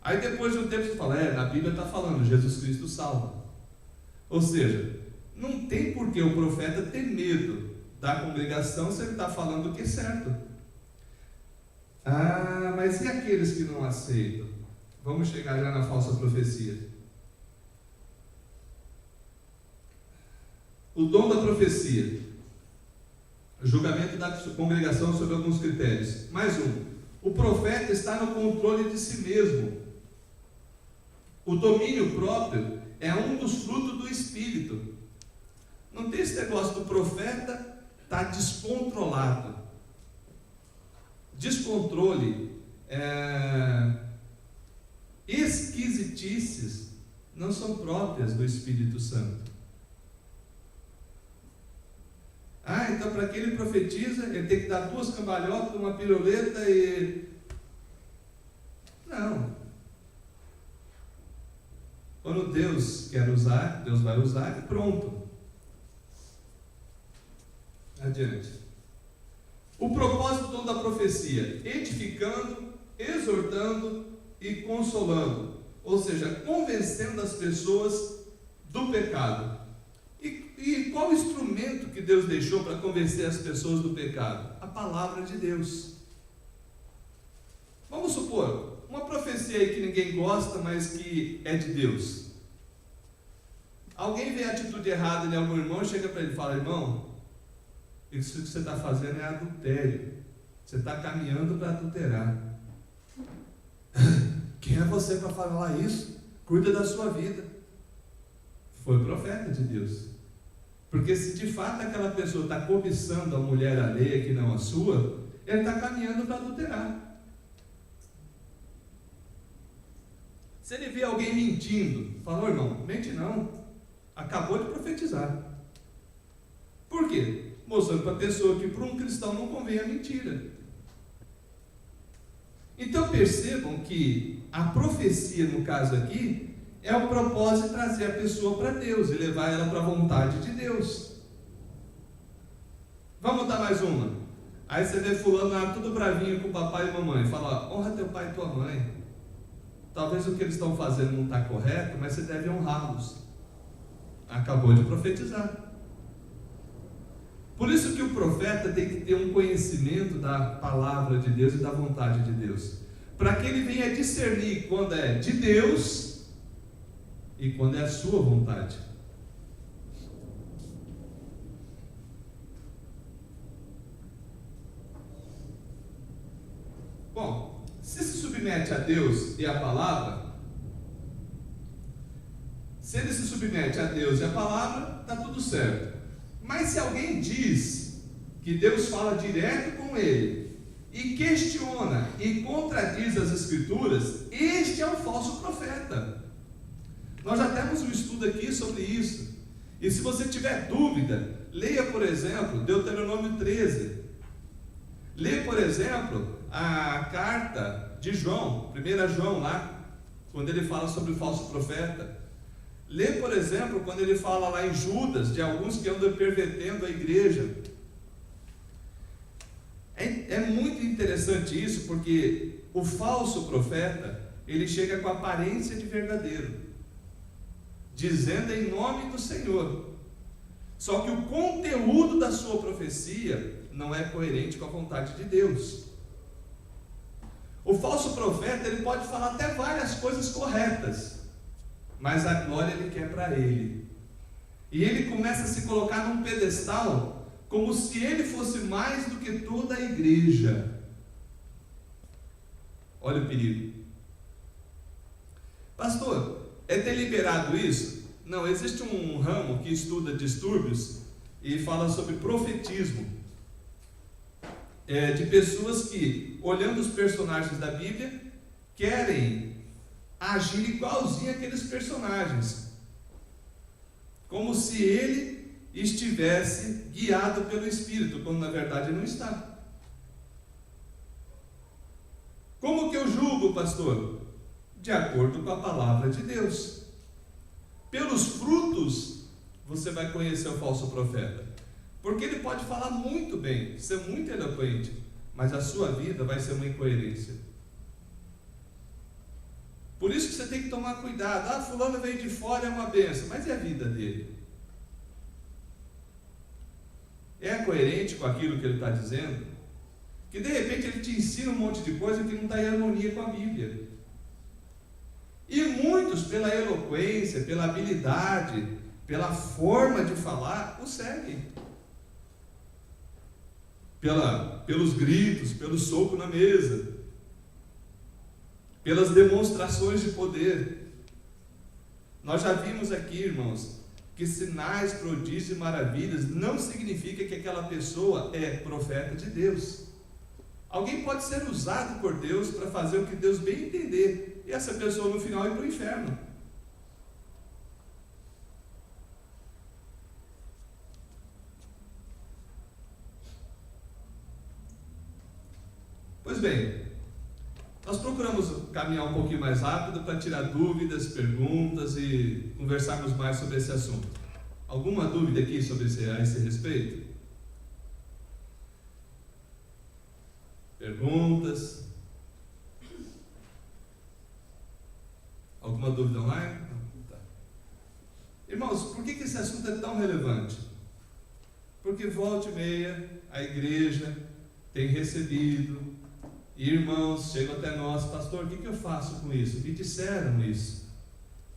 Aí depois de um tempo você fala: na Bíblia está falando, Jesus Cristo salva. Ou seja, não tem por que o profeta ter medo da congregação se ele está falando o que é certo. Ah, mas e aqueles que não aceitam? Vamos chegar já na falsa profecia. O dom da profecia. O julgamento da congregação sobre alguns critérios. Mais um. O profeta está no controle de si mesmo. O domínio próprio é um dos frutos do Espírito. Não tem esse negócio do profeta estar descontrolado. Descontrole, esquisitices não são próprias do Espírito Santo. Ah, então para que ele profetiza, ele tem que dar 2 cambalhotas, uma piruleta e... Não. Quando Deus quer usar, Deus vai usar e pronto. Adiante. O propósito do dom da profecia: edificando, exortando e consolando. Ou seja, convencendo as pessoas do pecado. E qual o instrumento que Deus deixou para convencer as pessoas do pecado? A palavra de Deus. Vamos supor, uma profecia aí que ninguém gosta, mas que é de Deus. Alguém vê a atitude errada em algum irmão e chega para ele e fala: irmão, isso que você está fazendo é adultério. Você está caminhando para adulterar. Quem é você para falar isso? Cuida da sua vida. Foi o profeta de Deus. Porque se de fato aquela pessoa está cobiçando a mulher alheia que não a sua, ele está caminhando para adulterar. Se ele vê alguém mentindo, falou: irmão, mente não. Acabou de profetizar. Por quê? Mostrando para a pessoa que para um cristão não convém a mentira. Então percebam que a profecia, no caso aqui, é o propósito de trazer a pessoa para Deus e levar ela para a vontade de Deus. Vamos dar mais uma. Aí você vê fulano tudo bravinho com o papai e mamãe. Fala: honra teu pai e tua mãe. Talvez o que eles estão fazendo não está correto, mas você deve honrá-los. Acabou de profetizar. Por isso que o profeta tem que ter um conhecimento da palavra de Deus e da vontade de Deus, para que ele venha discernir quando é de Deus e quando é a sua vontade. Bom, se submete a Deus e a palavra, se ele se submete a Deus e a palavra, está tudo certo. Mas se alguém diz que Deus fala direto com ele e questiona e contradiz as Escrituras, este é o falso profeta. Nós já temos um estudo aqui sobre isso. E se você tiver dúvida, leia, por exemplo, Deuteronômio 13. Leia, por exemplo, a carta de João, 1 João lá, quando ele fala sobre o falso profeta. Lê, por exemplo, quando ele fala lá em Judas, de alguns que andam pervertendo a igreja. É muito interessante isso, porque o falso profeta, ele chega com a aparência de verdadeiro, dizendo em nome do Senhor. Só que o conteúdo da sua profecia não é coerente com a vontade de Deus. O falso profeta, ele pode falar até várias coisas corretas, mas a glória ele quer para ele. E ele começa a se colocar num pedestal, como se ele fosse mais do que toda a igreja. Olha o perigo. Pastor, é deliberado isso? Não, existe um ramo que estuda distúrbios e fala sobre profetismo. De pessoas que, olhando os personagens da Bíblia, querem agir igualzinho àqueles personagens, como se ele estivesse guiado pelo Espírito, quando na verdade não está. Como que eu julgo, pastor? De acordo com a palavra de Deus. Pelos frutos você vai conhecer o falso profeta, porque ele pode falar muito bem, ser muito eloquente, mas a sua vida vai ser uma incoerência. Por isso que você tem que tomar cuidado. Fulano veio de fora, é uma bênção, mas e a vida dele? É coerente com aquilo que ele está dizendo? Que de repente ele te ensina um monte de coisa que não está em harmonia com a Bíblia. E muitos, pela eloquência, pela habilidade, pela forma de falar, o seguem. Pelos gritos, pelo soco na mesa, pelas demonstrações de poder. Nós já vimos aqui, irmãos, que sinais, prodígios e maravilhas não significa que aquela pessoa é profeta de Deus. Alguém pode ser usado por Deus para fazer o que Deus bem entender, e essa pessoa no final ir para o inferno. Pois bem, nós procuramos caminhar um pouquinho mais rápido para tirar dúvidas, perguntas e conversarmos mais sobre esse assunto. Alguma dúvida aqui sobre a esse respeito? Perguntas? Alguma dúvida online? Tá. Irmãos, por que esse assunto é tão relevante? Porque volta e meia a igreja tem recebido irmãos chegam até nós, pastor, o que eu faço com isso? Me disseram isso.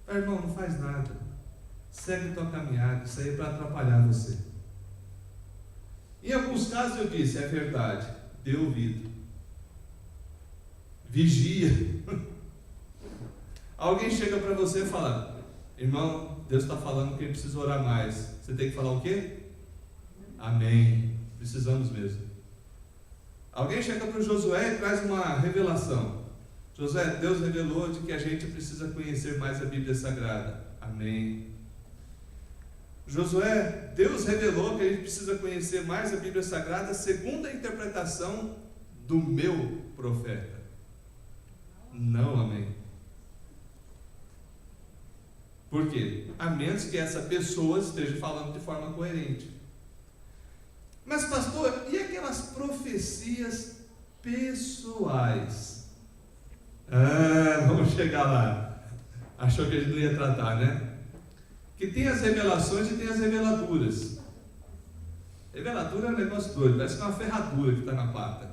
Irmão, não faz nada. Segue tua caminhada, isso aí é para atrapalhar você. Em alguns casos eu disse, é verdade, dê ouvido. Vigia. Alguém chega para você e fala, irmão, Deus está falando que precisa orar mais. Você tem que falar o quê? Amém. Precisamos mesmo. Alguém chega para o Josué e traz uma revelação. Josué, Deus revelou de que a gente precisa conhecer mais a Bíblia Sagrada. Amém. Josué, Deus revelou que a gente precisa conhecer mais a Bíblia Sagrada segundo a interpretação do meu profeta. Não, amém. Por quê? A menos que essa pessoa esteja falando de forma coerente. Mas pastor, e aquelas profecias pessoais? Vamos chegar lá. Achou que a gente não ia tratar, né? Que tem as revelações e tem as reveladuras. Reveladura é um negócio doido, parece que é uma ferradura que está na pata.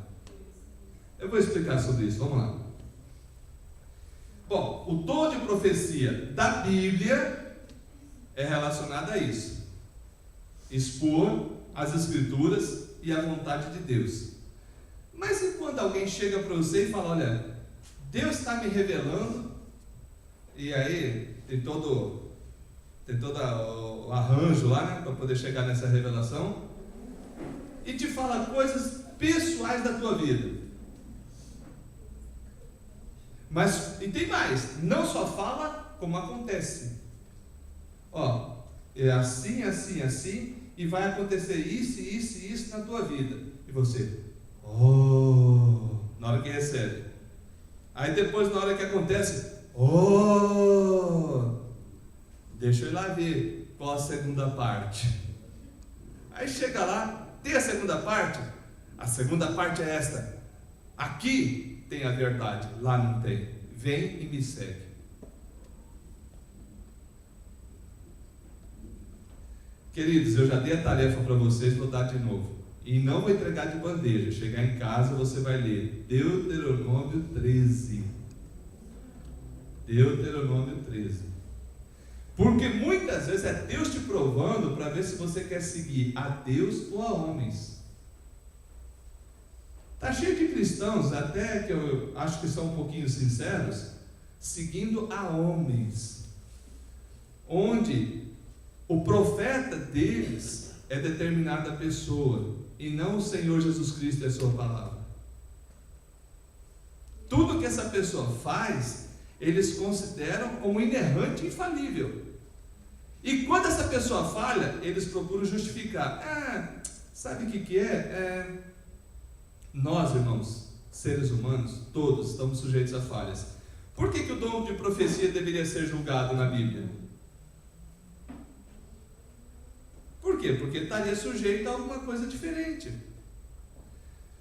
Eu vou explicar sobre isso, vamos lá. Bom, o tom de profecia da Bíblia é relacionado a isso. Expor as Escrituras e a vontade de Deus. Mas e quando alguém chega para você e fala, olha, Deus está me revelando, e aí tem todo o arranjo lá, né, para poder chegar nessa revelação, e te fala coisas pessoais da tua vida. Mas, e tem mais, não só fala, como acontece. Ó, é assim, assim, assim, e vai acontecer isso, isso e isso na tua vida. E você, na hora que recebe. Aí depois, na hora que acontece, deixa eu ir lá ver qual a segunda parte. Aí chega lá, tem a segunda parte? A segunda parte é esta. Aqui tem a verdade, lá não tem. Vem e me segue. Queridos, eu já dei a tarefa para vocês, vou dar de novo. E não vou entregar de bandeja. Chegar em casa, você vai ler Deuteronômio 13. Deuteronômio 13. Porque muitas vezes é Deus te provando para ver se você quer seguir a Deus ou a homens. Está cheio de cristãos, até que eu acho que são um pouquinho sinceros, seguindo a homens, onde o profeta deles é determinada pessoa, e não o Senhor Jesus Cristo é a sua palavra. Tudo que essa pessoa faz, eles consideram como inerrante e infalível. E quando essa pessoa falha, eles procuram justificar. Sabe o que é? Nós, irmãos, seres humanos, todos estamos sujeitos a falhas. Por que o dom de profecia deveria ser julgado na Bíblia? Por quê? Porque estaria sujeito a alguma coisa diferente.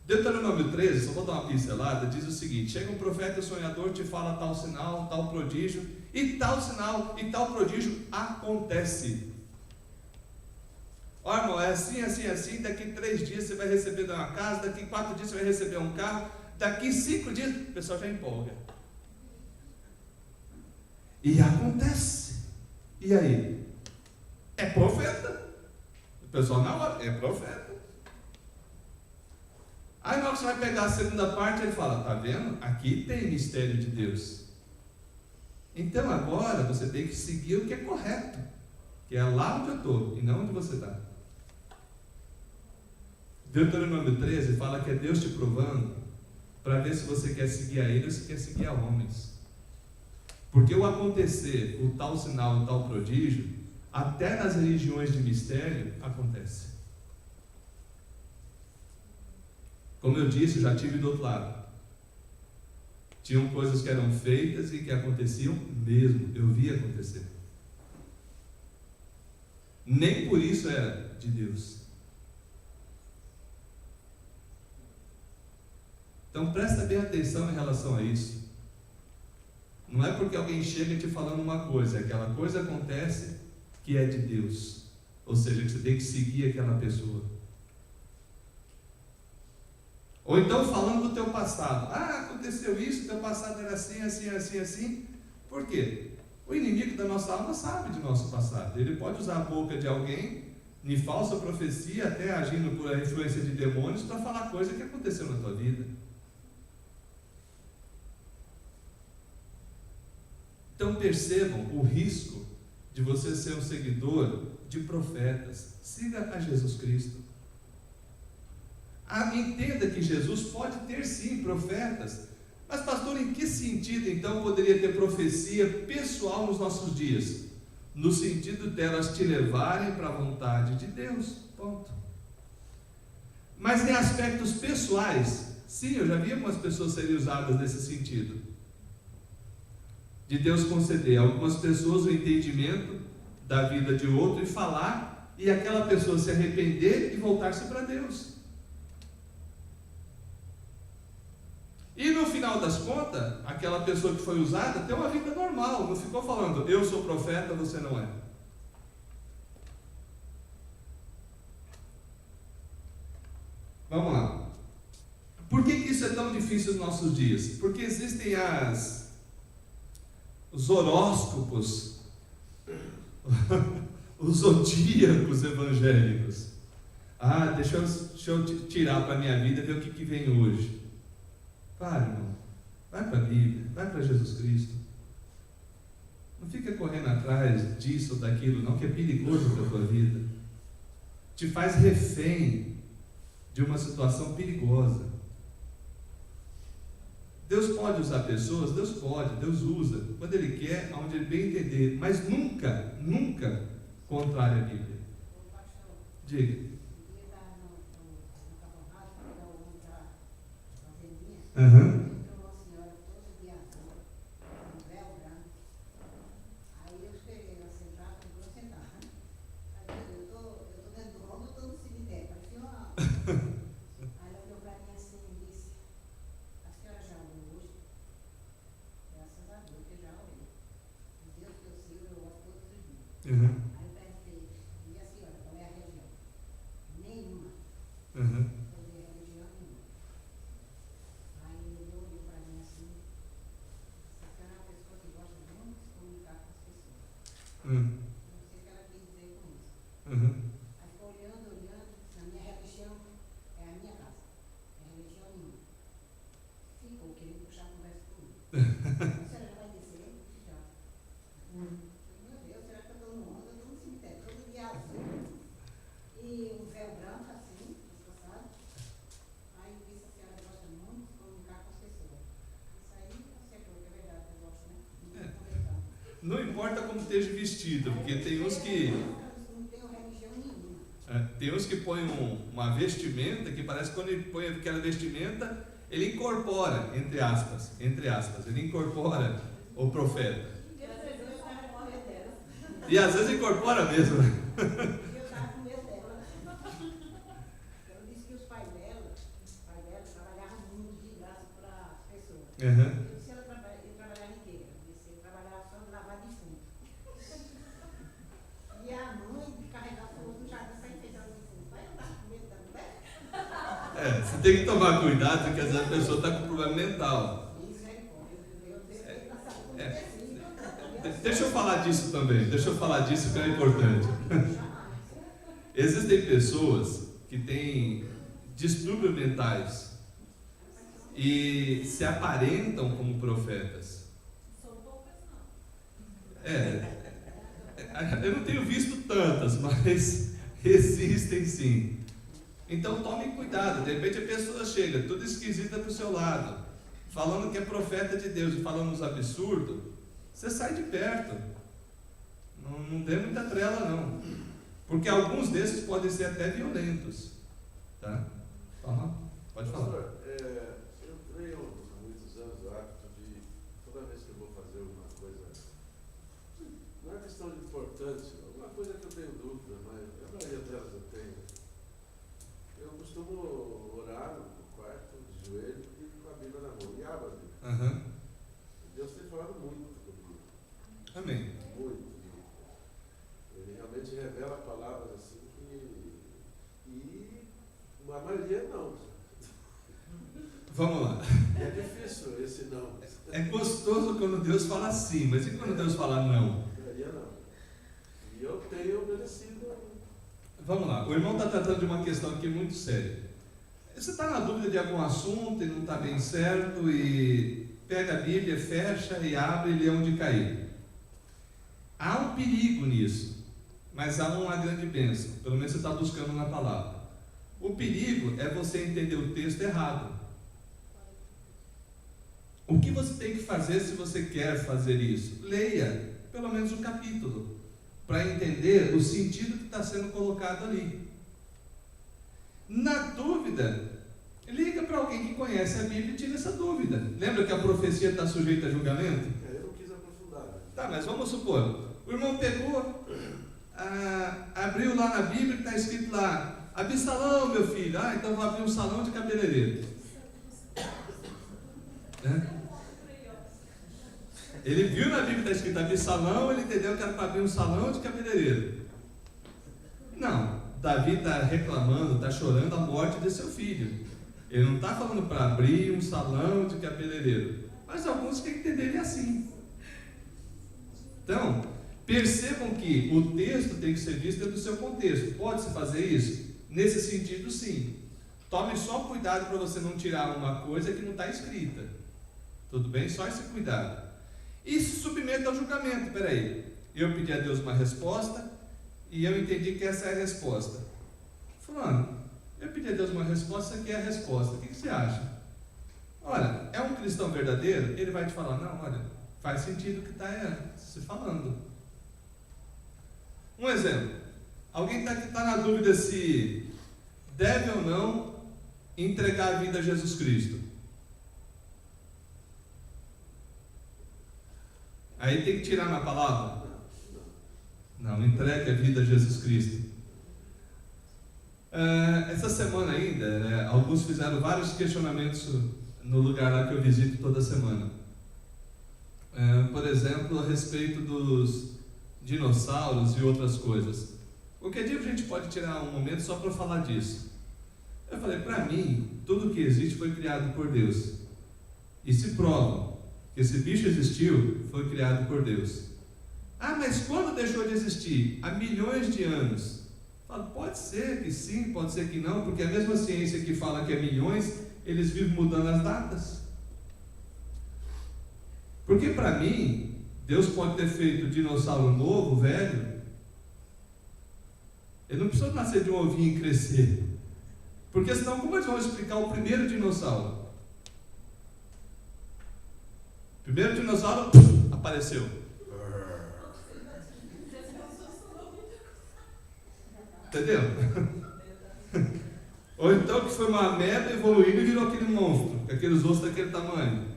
Deuteronômio 13, só vou dar uma pincelada, diz o seguinte: chega um profeta e sonhador, te fala tal sinal, tal prodígio, e tal sinal e tal prodígio acontece. Ó, irmão, é assim, assim, assim, daqui 3 dias você vai receber uma casa, daqui 4 dias você vai receber um carro, daqui 5 dias, o pessoal já empolga. E acontece. E aí? É profeta. O pessoal na hora, é profeta. Aí na hora que você vai pegar a segunda parte, ele fala, tá vendo? Aqui tem mistério de Deus. Então agora você tem que seguir o que é correto, que é lá onde eu estou, e não onde você está. Deuteronômio 13 fala que é Deus te provando para ver se você quer seguir a Ele ou se quer seguir a homens. Porque o acontecer, o tal sinal, o tal prodígio, até nas religiões de mistério, acontece. Como eu disse, eu já estive do outro lado. Tinham coisas que eram feitas e que aconteciam mesmo, eu vi acontecer. Nem por isso era de Deus. Então presta bem atenção em relação a isso. Não é porque alguém chega te falando uma coisa, aquela coisa acontece que é de Deus. Ou seja, que você tem que seguir aquela pessoa. Ou então falando do teu passado. Ah, aconteceu isso, teu passado era assim, assim, assim, assim. Por quê? O inimigo da nossa alma sabe de nosso passado. Ele pode usar a boca de alguém, em falsa profecia, até agindo por a influência de demônios, para falar coisa que aconteceu na tua vida. Então percebam o risco de você ser um seguidor de profetas. Siga a Jesus Cristo. Entenda que Jesus pode ter sim profetas. Mas pastor, em que sentido então poderia ter profecia pessoal nos nossos dias? No sentido delas te levarem para a vontade de Deus. Ponto. Mas em aspectos pessoais, sim, eu já vi algumas pessoas serem usadas nesse sentido. De Deus conceder a algumas pessoas o entendimento da vida de outro e falar, e aquela pessoa se arrepender e voltar-se para Deus. E no final das contas, aquela pessoa que foi usada tem uma vida normal, não ficou falando, eu sou profeta, você não é. Vamos lá. Por que isso é tão difícil nos nossos dias? Porque existem os horóscopos, os zodíacos evangélicos. Deixa eu tirar para a minha vida e ver o que vem hoje. Para, irmão. Vai para a Bíblia, vai para Jesus Cristo. Não fica correndo atrás disso ou daquilo, não, que é perigoso para a tua vida. Te faz refém de uma situação perigosa. Deus pode usar pessoas? Deus pode, Deus usa, quando Ele quer, aonde Ele bem entender, mas nunca, nunca contrário à Bíblia. Diga. Uhum. Uhum. Aí eu perguntei, e a senhora, qual é a religião? Nenhuma. Uhum. Eu dei a religião nenhuma. Aí ele olhou para mim assim, a senhora é uma pessoa que gosta muito de se comunicar com as pessoas. Uhum. Não sei o que ela quis dizer com isso. Uhum. Aí ficou olhando, na minha religião, é a minha casa. É a religião nenhuma. Ficou querendo puxar a conversa comigo. A senhora já vai descer? Já. Meu Deus, será que eu estou no onda? Eu estou no cemitério, todo dia azul. E um véu branco assim, passado. Aí disse a senhora gosta muito de comunicar com as pessoas. Isso aí acertou, que é verdade, eu gosto, né? Muito conversando. Não importa como esteja vestido, porque tem uns que. Não tenho religião nenhuma. Tem uns que põem uma vestimenta que parece que quando ele põe aquela vestimenta, ele incorpora, entre aspas, ele incorpora o profeta. E às vezes incorpora mesmo. Eu estava com medo dela. Ela disse que os pais dela trabalhavam muito de graça para as pessoas. Uhum. Eu disse, ele trabalhava em quê? Ela disse, ele trabalhava só de lavar defunto. E a mãe carregava fogo no jardim para enfeitar o defunto. Aí eu estava com medo da mulher. Você tem que tomar cuidado, porque às vezes a pessoa está com problema mental. Isso é bom. Deixa eu falar disso também, que é importante. Existem pessoas que têm distúrbios mentais e se aparentam como profetas. Eu não tenho visto tantas, mas existem sim. Então tome cuidado, de repente a pessoa chega toda esquisita para o seu lado, falando que é profeta de Deus e falando uns absurdos. Você sai de perto. Não dê muita trela, não. Porque alguns desses podem ser até violentos. Tá? Pode falar. Pastor, eu tenho há muitos anos o hábito de, toda vez que eu vou fazer alguma coisa, não é questão de importância, alguma coisa que eu tenho dúvida, mas a maioria delas eu tenho. Eu costumo orar no quarto, de joelho e com a Bíblia na mão. E abro a Bíblia. Uhum. Deus tem falado muito comigo. Amém. Muito. Ele realmente revela palavras assim que. E a maioria não. É gostoso quando Deus fala sim, mas e quando Deus fala não? Não. E eu tenho obedecido. Vamos lá, o irmão está tratando de uma questão aqui muito séria. Você está na dúvida de algum assunto e não está bem certo, e pega a Bíblia, fecha e abre e lê onde cair. Há um perigo nisso, mas há uma grande bênção, pelo menos você está buscando na palavra. O perigo é você entender o texto errado. O que você tem que fazer se você quer fazer isso? Leia pelo menos um capítulo, para entender o sentido que está sendo colocado ali. Na dúvida, liga para alguém que conhece a Bíblia e tira essa dúvida. Lembra que a profecia está sujeita a julgamento? Eu não quis aprofundar. Né? Tá, mas vamos supor, o irmão pegou, abriu lá na Bíblia e está escrito lá, Absalão, meu filho, então vou abrir um salão de cabeleireiro. Ele viu na Bíblia que está escrito Absalão, ele entendeu que era para abrir um salão de cabeleireiro. Não, Davi está reclamando, está chorando a morte de seu filho. Ele não está falando para abrir um salão de cabeleireiro. Mas alguns querem entender ele assim. Então, percebam que o texto tem que ser visto dentro do seu contexto. Pode-se fazer isso? Nesse sentido, sim. Tome só cuidado para você não tirar uma coisa que não está escrita. Tudo bem? Só esse cuidado. E se submeta ao julgamento. Peraí, eu pedi a Deus uma resposta e eu entendi que essa é a resposta. Fulano, eu pedi a Deus uma resposta, essa aqui é a resposta. O que você acha? Olha, é um cristão verdadeiro? Ele vai te falar, não, olha, faz sentido o que está se falando. Um exemplo, alguém está na dúvida se deve ou não entregar a vida a Jesus Cristo. Aí tem que tirar na palavra? Não, entregue a vida a Jesus Cristo. Essa semana ainda, alguns fizeram vários questionamentos no lugar lá que eu visito toda semana. Por exemplo, a respeito dos dinossauros e outras coisas. Qualquer dia a gente pode tirar um momento só para falar disso. Eu falei, para mim, tudo que existe foi criado por Deus. E se prova que esse bicho existiu, foi criado por Deus. Mas quando deixou de existir? Há milhões de anos. Falo, pode ser que sim, pode ser que não, porque a mesma ciência que fala que é milhões, eles vivem mudando as datas. Porque para mim, Deus pode ter feito dinossauro novo, velho. Ele não precisa nascer de um ovinho e crescer. Porque senão como eles vão explicar o primeiro dinossauro? O primeiro dinossauro apareceu. Entendeu? Ou então que foi uma ameba evoluindo e virou aquele monstro, com aqueles ossos daquele tamanho.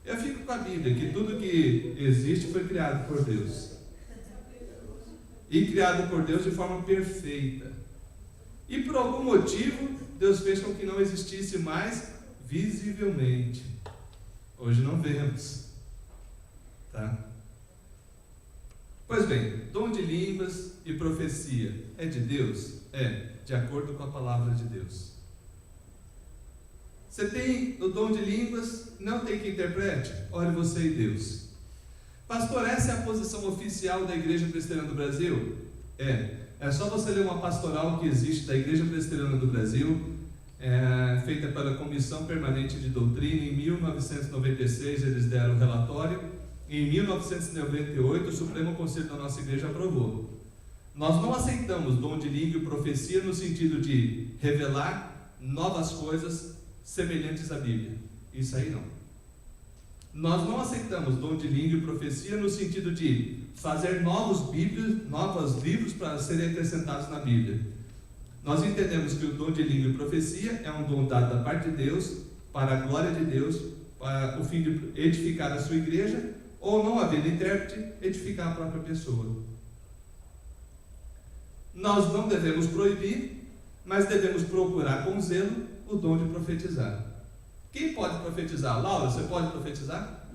Eu fico com a Bíblia, que tudo que existe foi criado por Deus. E criado por Deus de forma perfeita. E por algum motivo, Deus fez com que não existisse mais visivelmente. Hoje não vemos. Tá? Pois bem, dom de línguas e profecia é de Deus? É, de acordo com a palavra de Deus. Você tem o dom de línguas, não tem que interprete? Ore você e Deus. Pastor, essa é a posição oficial da Igreja Presbiteriana do Brasil? É só você ler uma pastoral que existe da Igreja Presbiteriana do Brasil, feita pela Comissão Permanente de Doutrina. Em 1996 eles deram o relatório, em 1998 o Supremo Conselho da nossa igreja aprovou. Nós não aceitamos dom de língua e profecia no sentido de revelar novas coisas semelhantes à Bíblia. Isso aí não. Nós não aceitamos dom de língua e profecia no sentido de fazer novos livros para serem acrescentados na Bíblia. Nós entendemos que o dom de língua e profecia é um dom dado da parte de Deus, para a glória de Deus, para o fim de edificar a sua igreja, ou não havendo intérprete, edificar a própria pessoa. Nós não devemos proibir, mas devemos procurar com zelo o dom de profetizar. Quem pode profetizar? Laura, você pode profetizar?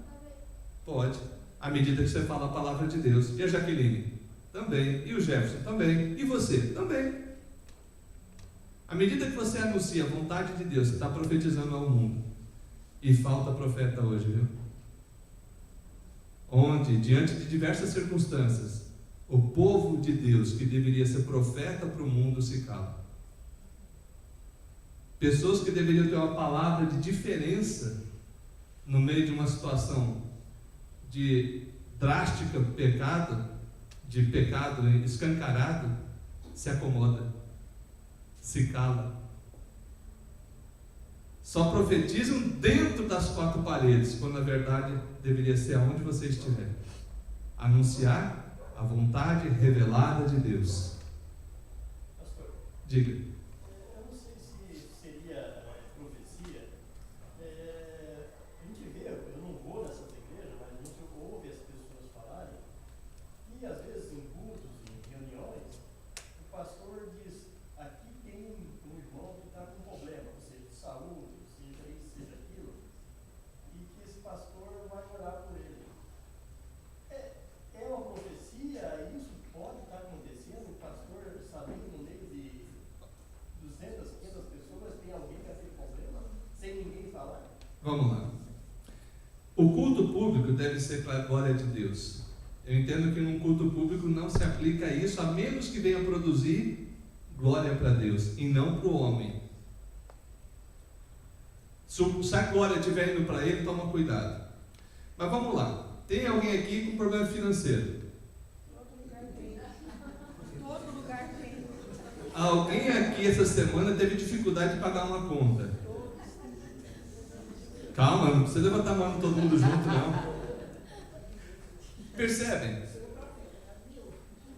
Pode, à medida que você fala a palavra de Deus. E a Jaqueline? Também. E o Jefferson? Também. E você? Também. À medida que você anuncia a vontade de Deus, você está profetizando ao mundo. E falta profeta hoje, viu? Onde, diante de diversas circunstâncias, o povo de Deus, que deveria ser profeta para o mundo, se cala. Pessoas que deveriam ter uma palavra de diferença no meio de uma situação de drástico pecado, de pecado escancarado, se acomoda, se cala. Só profetizam dentro das quatro paredes, quando na verdade deveria ser aonde você estiver. Anunciar a vontade revelada de Deus. Pastor, Diga. eu não sei se seria profecia. A gente vê, eu não vou nessas igrejas, mas a gente ouve as pessoas falarem, e às vezes em cultos, em reuniões, o pastor diz: aqui tem um irmão que está com problema, seja de saúde, seja isso, seja aquilo, e que esse pastor vai orar por ele. É uma profecia? Isso pode estar acontecendo? O pastor sabendo no meio de 200, 500 pessoas, tem alguém que tem problema, sem ninguém falar? Vamos lá. O culto público deve ser para a glória de Deus. Eu entendo que num culto público não se aplica isso, a menos que venha produzir glória para Deus e não para o homem. Se a glória estiver indo para ele, toma cuidado. Mas vamos lá. Tem alguém aqui com problema financeiro? Todo lugar tem. Alguém aqui essa semana teve dificuldade de pagar uma conta? Calma, não precisa levantar a mão todo mundo junto, não. Percebem?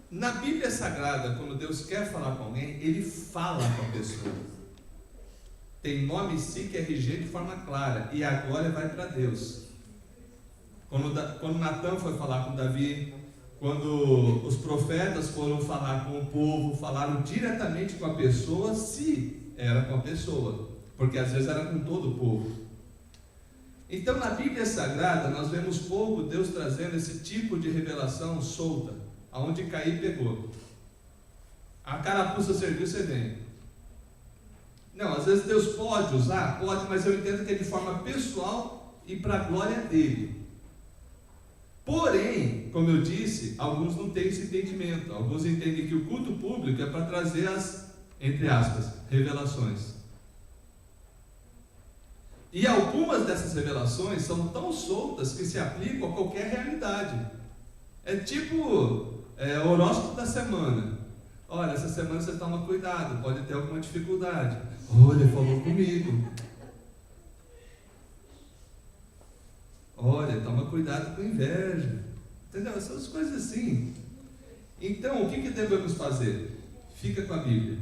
Na Bíblia Sagrada, quando Deus quer falar com alguém, Ele fala com a pessoa. Tem nome, SIC, RG de forma clara. E a glória vai para Deus. Quando Natan foi falar com Davi, quando os profetas foram falar com o povo, falaram diretamente com a pessoa, se era com a pessoa, porque às vezes era com todo o povo. Então na Bíblia Sagrada nós vemos pouco Deus trazendo esse tipo de revelação solta, aonde cair pegou. A carapuça serviu, você vem. Não, às vezes Deus pode usar, pode, mas eu entendo que é de forma pessoal e para a glória dele. Porém, como eu disse, alguns não têm esse entendimento. Alguns entendem que o culto público é para trazer as, entre aspas, revelações. E algumas dessas revelações são tão soltas que se aplicam a qualquer realidade. É tipo horóscopo da semana. Olha, essa semana você toma cuidado, pode ter alguma dificuldade. Olha, falou comigo. Olha, toma cuidado com inveja. Entendeu? Essas coisas assim. Então, o que devemos fazer? Fica com a Bíblia.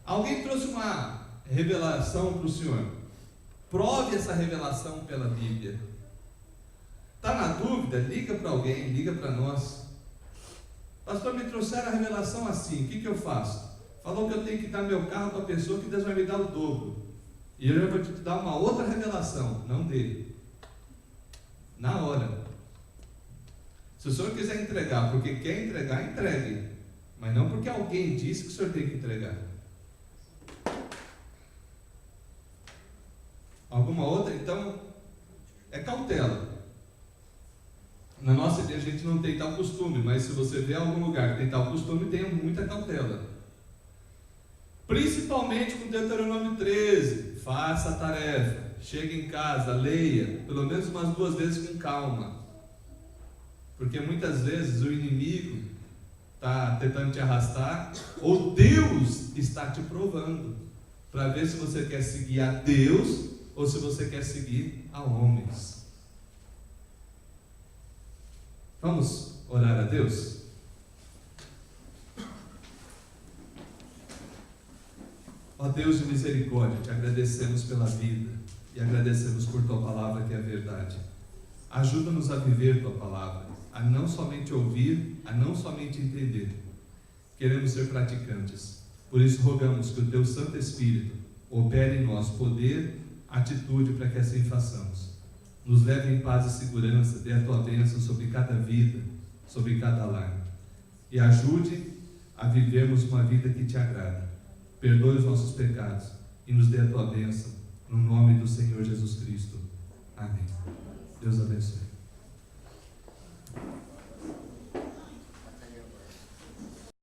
Alguém trouxe uma revelação para o senhor. Prove essa revelação pela Bíblia. Está na dúvida? Liga para alguém, liga para nós. Pastor, me trouxeram a revelação assim, o que eu faço? Falou que eu tenho que dar meu carro para a pessoa, que Deus vai me dar o dobro. E eu já vou te dar uma outra revelação, não dele. Na hora. Se o senhor quiser entregar porque quer entregar, entregue. Mas não porque alguém disse que o senhor tem que entregar. Alguma outra? Então, é cautela. Na nossa igreja a gente não tem tal costume, mas se você vê algum lugar que tem tal costume, tenha muita cautela. Principalmente com Deuteronômio 13. Faça a tarefa. Chegue em casa, leia, pelo menos umas 2 vezes com calma. Porque muitas vezes o inimigo está tentando te arrastar, ou Deus está te provando, para ver se você quer seguir a Deus, ou se você quer seguir a homens. Vamos orar a Deus? Ó Deus de misericórdia, te agradecemos pela vida e agradecemos por tua palavra que é a verdade. Ajuda-nos a viver tua palavra, a não somente ouvir, a não somente entender. Queremos ser praticantes. Por isso rogamos que o teu Santo Espírito opere em nós poder, atitude para que assim façamos. Nos leve em paz e segurança, dê a tua bênção sobre cada vida, sobre cada lar. E ajude a vivermos uma vida que te agrada. Perdoe os nossos pecados e nos dê a tua bênção. No nome do Senhor Jesus Cristo. Amém. Deus abençoe.